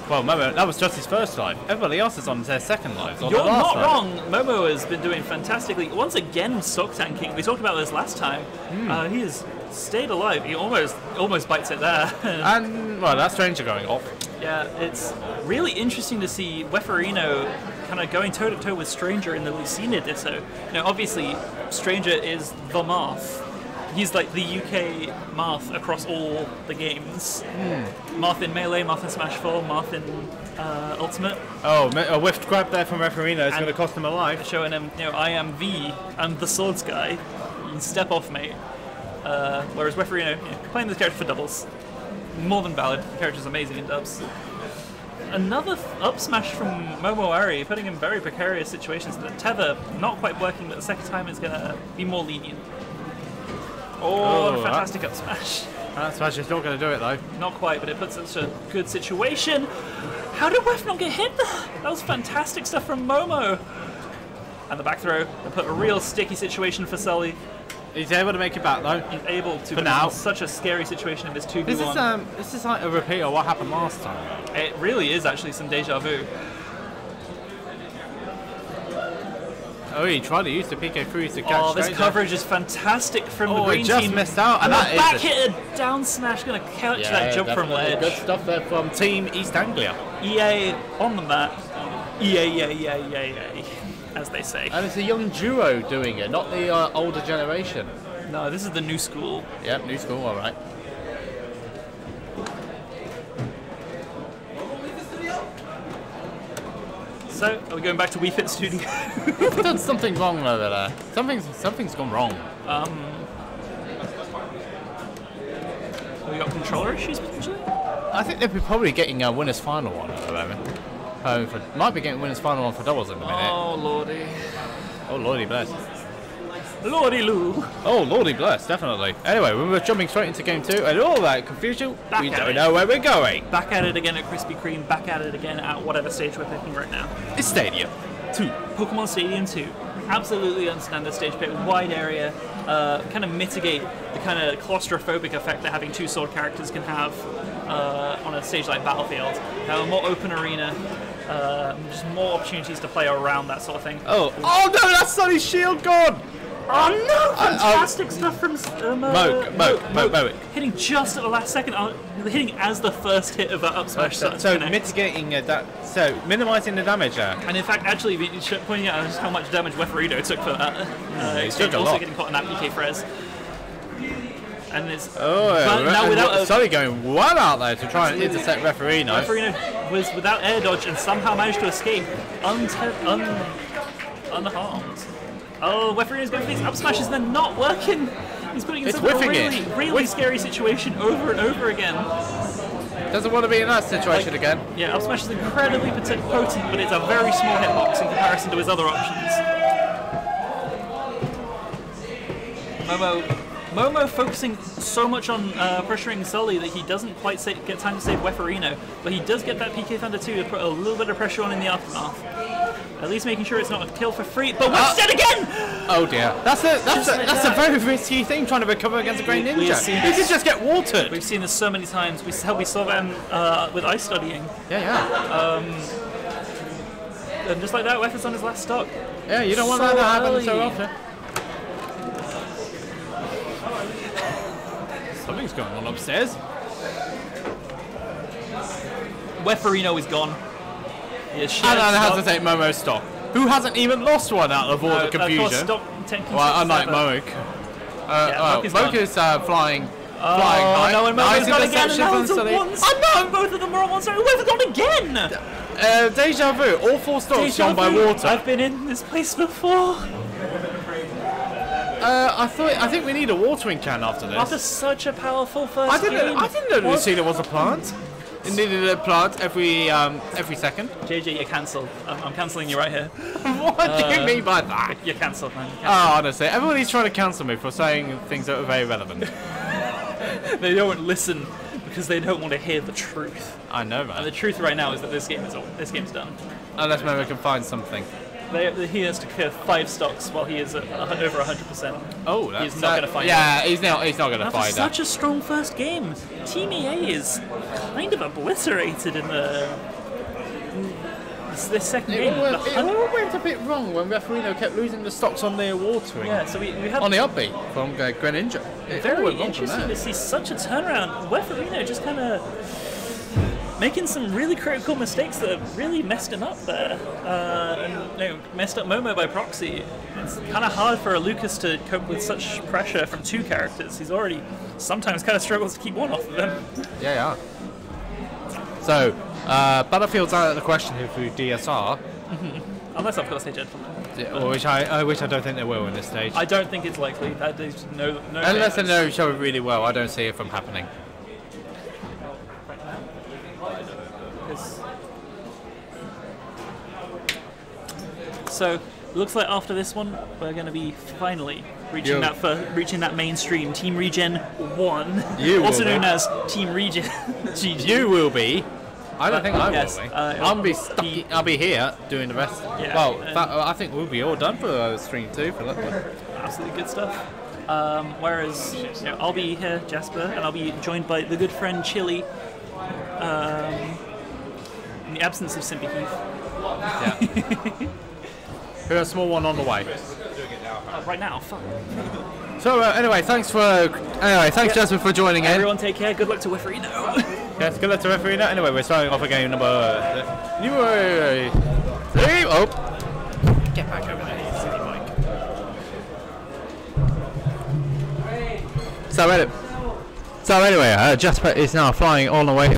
[SPEAKER 2] well, Momo, that was just his first life. Everybody else is on their second life.
[SPEAKER 5] You're not wrong. Momo has been doing fantastically. Once again, stock tanking. We talked about this last time. He has stayed alive. He almost bites it there.
[SPEAKER 2] And, well, that Stranger going off.
[SPEAKER 5] Yeah, it's really interesting to see Weferino kind of going toe-to-toe with Stranger in the Lucina Ditto. Now, obviously, Stranger is the Marth. He's like the UK Marth across all the games. Marth in Melee, Marth in Smash 4, Marth in Ultimate.
[SPEAKER 2] Oh, a whiffed grab there from Weferino is going to cost him a life.
[SPEAKER 5] Showing him, I'm the swords guy. You can step off, mate. Whereas Weferino, playing this character for doubles. More than valid. The character's amazing in dubs. Another up smash from Momo Ari, putting him in very precarious situations. The tether not quite working, but the second time is going to be more lenient. Oh, fantastic up smash.
[SPEAKER 2] That smash is not going to do it though.
[SPEAKER 5] Not quite, but it puts us in a good situation. How did Wef not get hit there? That was fantastic stuff from Momo. And the back throw, and put a real sticky situation for Sully.
[SPEAKER 2] He's able to make it back though.
[SPEAKER 5] He's able to.
[SPEAKER 2] For now.
[SPEAKER 5] Such a scary situation in this 2v1.
[SPEAKER 2] This is like a repeat of what happened last time.
[SPEAKER 5] It really is actually some deja vu.
[SPEAKER 2] Oh, he tried to use the PK freeze to catch.
[SPEAKER 5] Oh, this coverage is fantastic from the green
[SPEAKER 2] he just
[SPEAKER 5] team.
[SPEAKER 2] missed out, and that
[SPEAKER 5] back
[SPEAKER 2] is
[SPEAKER 5] hit, a down smash, going to catch that jump from ledge.
[SPEAKER 2] Good stuff there from Team East Anglia.
[SPEAKER 5] EA on the map. EA, as they say.
[SPEAKER 2] And it's a young duo doing it, not the older generation.
[SPEAKER 5] No, this is the new school.
[SPEAKER 2] Yep, new school, all right.
[SPEAKER 5] So, are we going back to Wii Fit Studio?
[SPEAKER 2] We've done something wrong over there. Something's gone wrong.
[SPEAKER 5] Have we got controller issues potentially?
[SPEAKER 2] I think they're probably getting a winners final one at the moment. Might be getting winners final one for doubles in a minute.
[SPEAKER 5] Oh lordy.
[SPEAKER 2] Oh lordy bless.
[SPEAKER 5] Lordy Lou.
[SPEAKER 2] Oh lordy bless, definitely. Anyway, we're jumping straight into game 2, and all that confusion, we don't know where we're going.
[SPEAKER 5] Back at it again at Krispy Kreme, back at it again at whatever stage we're picking right now.
[SPEAKER 2] It's Stadium 2.
[SPEAKER 5] Pokemon Stadium 2. Absolutely unstandard stage pick, wide area, kind of mitigate the kind of claustrophobic effect that having two sword characters can have on a stage like Battlefield. Have a more open arena, just more opportunities to play around that sort of thing.
[SPEAKER 2] Oh no, that's Sunny's shield gone!
[SPEAKER 5] Oh no! Fantastic stuff from
[SPEAKER 2] Moke.
[SPEAKER 5] Hitting just at the last second, hitting as the first hit of that up smash.
[SPEAKER 2] So mitigating that, so minimising the damage there.
[SPEAKER 5] And in fact, actually, pointing out just how much damage Weferino took for that.
[SPEAKER 2] He took a
[SPEAKER 5] also
[SPEAKER 2] lot.
[SPEAKER 5] getting caught in that PK Frez. And it's
[SPEAKER 2] now without Sully going well out there to try and intercept Weferino.
[SPEAKER 5] Weferino was without air dodge and somehow managed to escape unharmed. Oh, Weferino's going for these up smashes and they're not working. He's putting himself in a really scary situation over and over again.
[SPEAKER 2] Doesn't want to be in that situation again.
[SPEAKER 5] Yeah, up smash is incredibly potent, but it's a very small hitbox in comparison to his other options. Momo focusing so much on pressuring Sully that he doesn't quite get time to save Weferino, but he does get that PK Thunder 2 to put a little bit of pressure on in the aftermath. At least making sure it's not a kill for free, but we're dead again!
[SPEAKER 2] Oh dear. That's a very risky thing, trying to recover against a Great Ninja. He could just get watered.
[SPEAKER 5] We've seen this so many times. We saw them with ice studying.
[SPEAKER 2] Yeah.
[SPEAKER 5] And just like that, Weffer's on his last stock.
[SPEAKER 2] Yeah, you don't want that to happen so often. Something's going on upstairs.
[SPEAKER 5] Weferino is gone.
[SPEAKER 2] And then has to take Momo's stock. Who hasn't even lost one out of all the confusion? Well, unlike Moke. Moke is flying high.
[SPEAKER 5] No, and Momo's gone again, and now it's
[SPEAKER 2] Oh
[SPEAKER 5] no! Both of them are on one side. We've gone again!
[SPEAKER 2] Deja vu. All 4 stocks gone by water.
[SPEAKER 5] I've been in this place before.
[SPEAKER 2] I think we need a watering can after this.
[SPEAKER 5] After such a powerful first game.
[SPEAKER 2] I didn't know Lucina was a plant. It needed a plant every second.
[SPEAKER 5] JJ, you're cancelled. I'm cancelling you right here.
[SPEAKER 2] What do you mean by that?
[SPEAKER 5] You're cancelled, man.
[SPEAKER 2] Honestly, everybody's trying to cancel me for saying things that are very relevant.
[SPEAKER 5] They don't listen because they don't want to hear the truth.
[SPEAKER 2] I know, man.
[SPEAKER 5] And the truth right now is that this game's done.
[SPEAKER 2] Unless Momo can find something.
[SPEAKER 5] He has to clear 5 stocks while he is at over 100%.
[SPEAKER 2] Oh,
[SPEAKER 5] he's not going to find
[SPEAKER 2] Yeah, he's not going to find that.
[SPEAKER 5] Such a strong first game. Team EA is kind of obliterated in this second game.
[SPEAKER 2] It all went a bit wrong when Weferino kept losing the stocks on the watering.
[SPEAKER 5] Yeah, so we had
[SPEAKER 2] on the upbeat from Greninja.
[SPEAKER 5] Very interesting to see such a turnaround. Weferino just kind of making some really critical mistakes that have really messed him up there, and messed up Momo by proxy. It's kind of hard for a Lucas to cope with such pressure from 2 characters. He's already sometimes kind of struggles to keep one off of them.
[SPEAKER 2] Yeah. So, Battlefield's out of the question here through DSR.
[SPEAKER 5] Unless I've got a stage end from them.
[SPEAKER 2] Which I don't think they will in this stage.
[SPEAKER 5] I don't think it's likely. There's no
[SPEAKER 2] Unless they know each other really well, I don't see it from happening.
[SPEAKER 5] So, looks like after this one, we're going to be finally reaching that mainstream. Team Regen 1, also known as Team Regen.
[SPEAKER 2] You will be. I don't think I will be. I'll be here doing the rest.
[SPEAKER 5] Yeah,
[SPEAKER 2] well, I think we'll be all done for stream 2 for that one.
[SPEAKER 5] Absolutely good stuff. Whereas I'll be here, Jasper, and I'll be joined by the good friend Chili. In the absence of Simpy Heath.
[SPEAKER 2] Yeah. Here's a small one on the way.
[SPEAKER 5] Right now, fuck.
[SPEAKER 2] So anyway, thanks Jasper for joining in.
[SPEAKER 5] Everyone take care. Good luck to Referino.
[SPEAKER 2] Yes, good luck to Referino. Anyway, we're starting off a game number 3. Oh, get back over there, you silly bike. So anyway, Jasper is now flying all the way.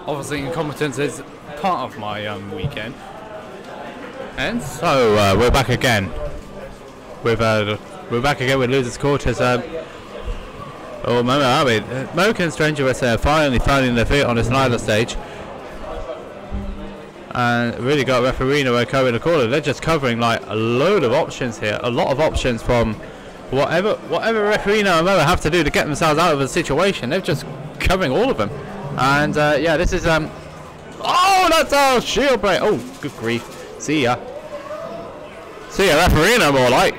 [SPEAKER 2] Obviously, incompetence is part of my weekend, and so we're back again. We're back again with Losers Quarters. Mocha and Stranger was finally finding their feet on this ladder stage, and really got Referino covering the corner. They're just covering like a load of options here, a lot of options from whatever Referino and Mocha have to do to get themselves out of the situation. They're just covering all of them. And yeah, this is oh, that's our shield break. Oh, good grief. See ya, Referino, more like.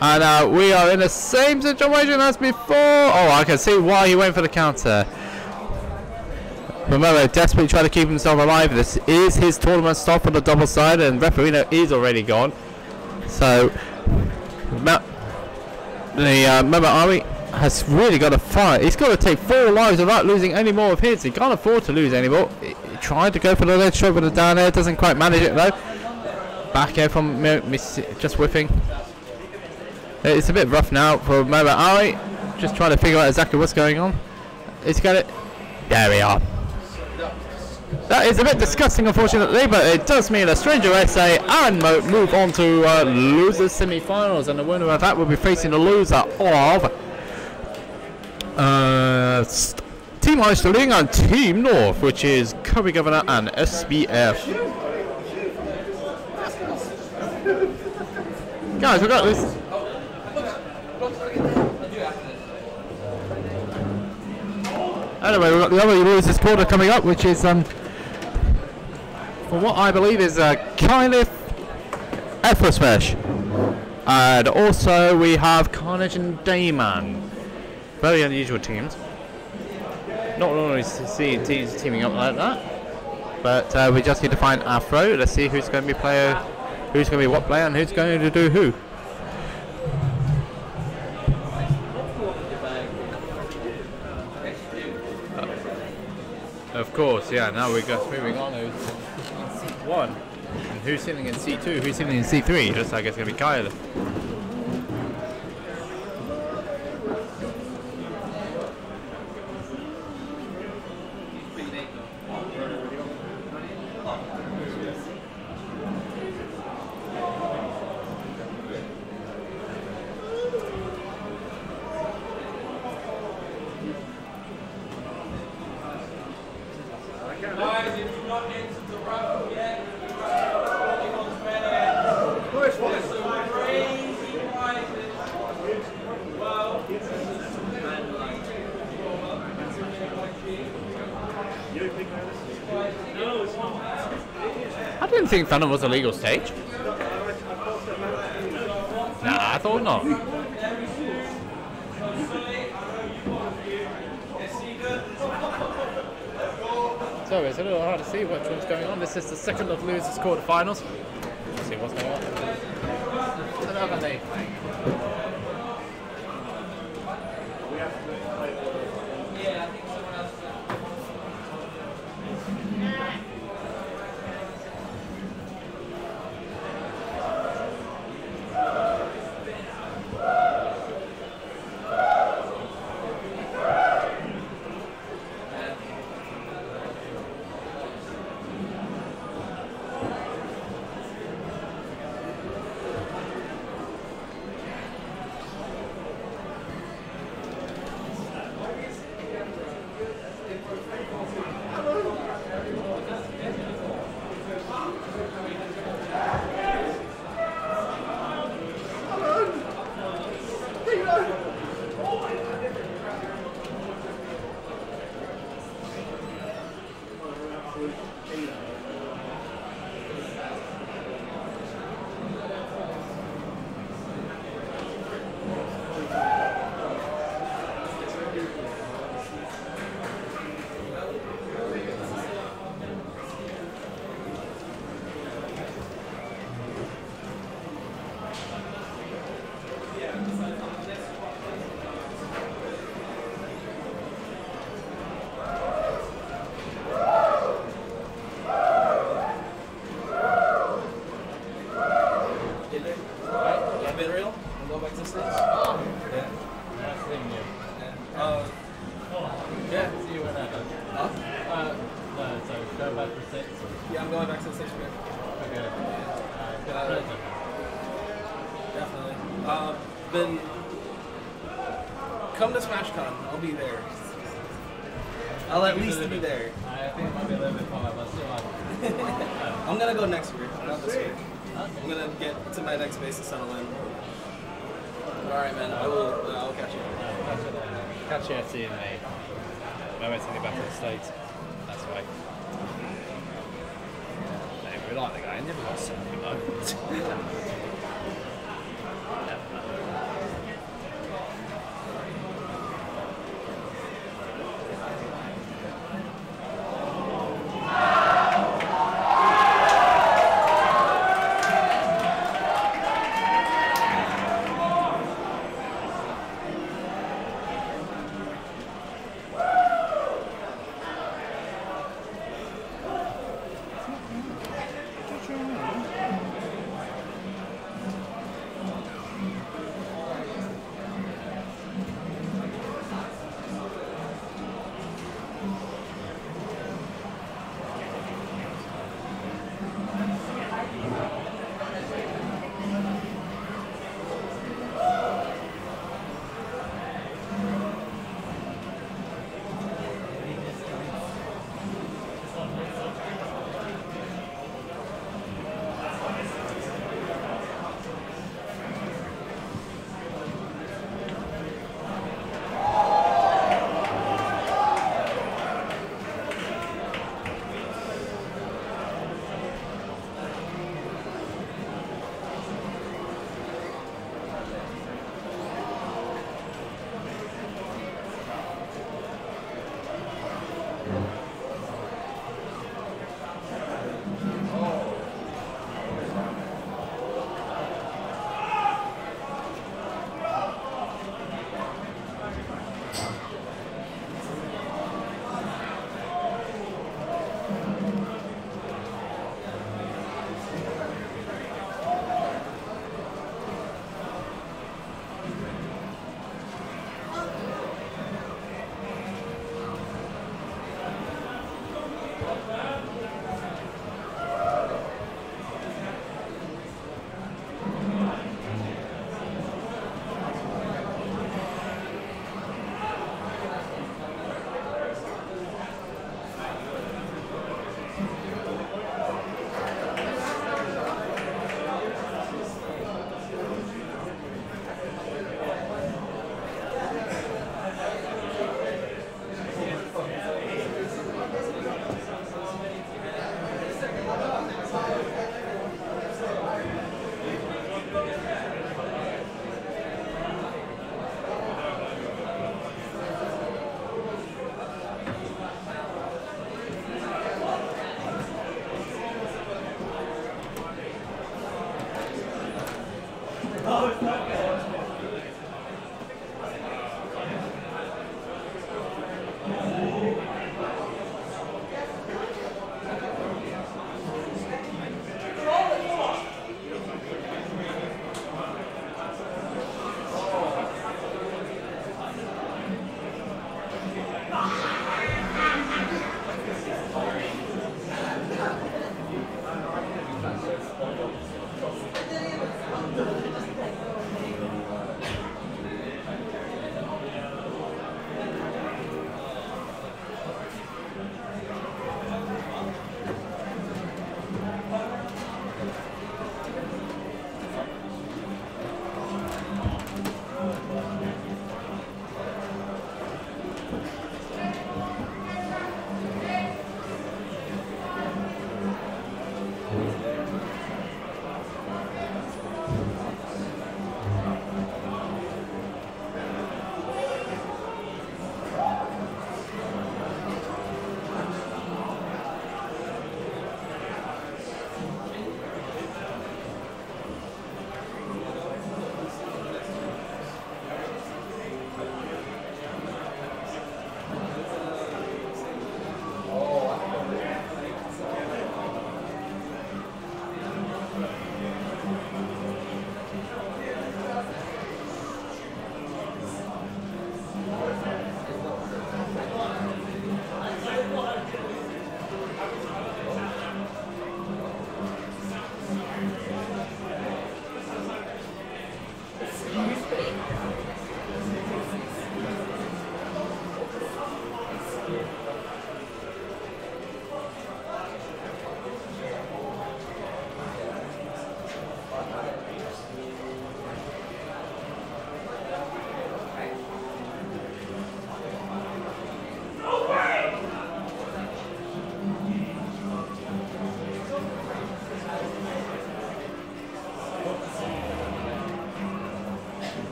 [SPEAKER 2] And we are in the same situation as before. Oh, I can see why he went for the counter. Remember, desperately trying to keep himself alive. This is his tournament stop on the double side, and Referino is already gone. So the Member Army has really got to fight. He's got to take 4 lives without losing any more of his. He can't afford to lose any more. He tried to go for the ledge stroke with the down air, doesn't quite manage it though. Back air from just whiffing. It's a bit rough now for Member Army. Just trying to figure out exactly what's going on. He's got it. There we are. That is a bit disgusting, unfortunately, but it does mean a Stranger SA and move on to losers semi-finals, and the winner of that will be facing the loser of Team Iceland and Team North, which is Cubby Governor and SBF. Guys, we got this. Anyway, we've got the other losers quarter coming up, which is for what I believe is Kylif Efrosmesh, and also we have Carnage and Dayman. Very unusual teams. Not normally see teams teaming up like that, but we just need to find Afro. Let's see who's going to be who's going to be what player, and who's going to do who. Of course, yeah. Now we're just moving on to C1, and who's sitting in C2? Who's sitting in C3? Looks like it's going to be Kyle. think Phantom was a legal stage? Nah, I thought not. So it's a little hard to see which one's going on. This is the second of losers quarterfinals. Let's see what's going on. Another day.
[SPEAKER 9] Come to SmashCon. I'll be there. I'll at least be there.
[SPEAKER 2] I think it might be a little bit far, but still.
[SPEAKER 9] I'm gonna go next year, not this week. I'm gonna get to my next base and settle in. Alright, man. I'll catch you.
[SPEAKER 2] Catch you at CNA. No one's any back in the States. That's why. Anyway, we like the guy. He never lost something though.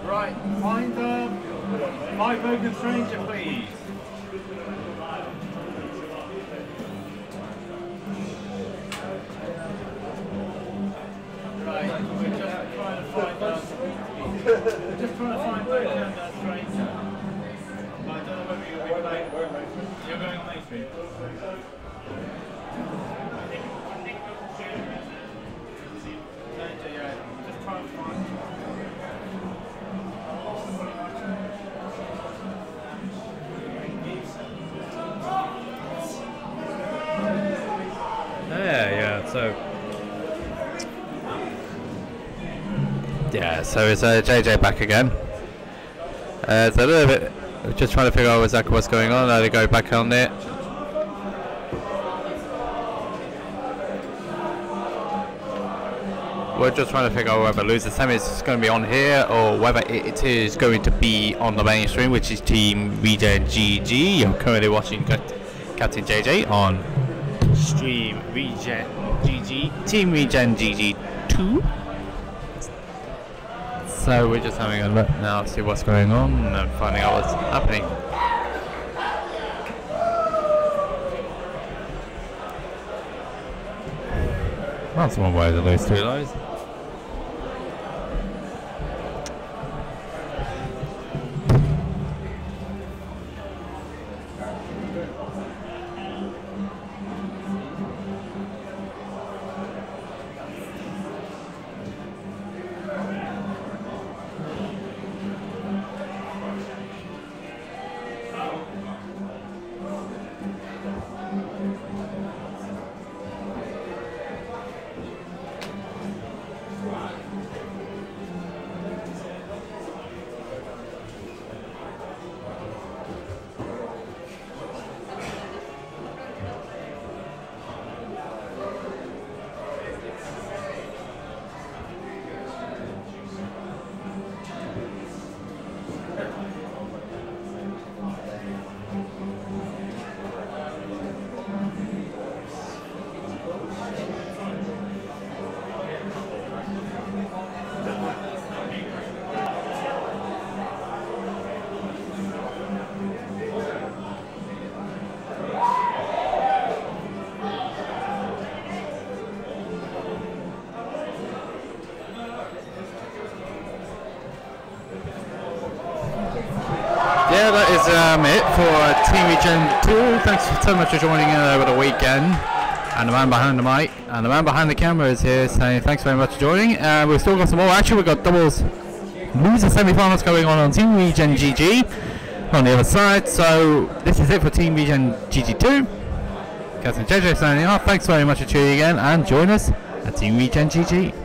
[SPEAKER 2] Right, find my Bogan Stranger, please. Right, we're just trying to find we're just trying to find Bogan Stranger. I don't know whether you'll be playing. You're going on Main Street. Yeah, just trying to find.
[SPEAKER 10] So it's JJ back again. It's a little bit
[SPEAKER 2] just trying to figure out exactly what's going on. Let it go back on it. We're just trying to figure out whether Loser Semi is going to be on here or whether it is going to be on the main stream, which is Team Regen GG. You're currently watching Captain JJ on stream Regen GG, Team Regen GG 2. So we're just having a look now to see what's going on and finding out what's happening. That's one way to lose 2 lows. Yeah, that is it for Team Regen 2. Thanks so much for joining in over the weekend. And the man behind the mic and the man behind the camera is here saying thanks very much for joining. We've still got some more. Actually, we've got doubles loser semi-finals going on Team Regen GG on the other side. So this is it for Team Regen GG 2. Captain JJ signing off. Thanks very much for tuning in and join us at Team Regen GG.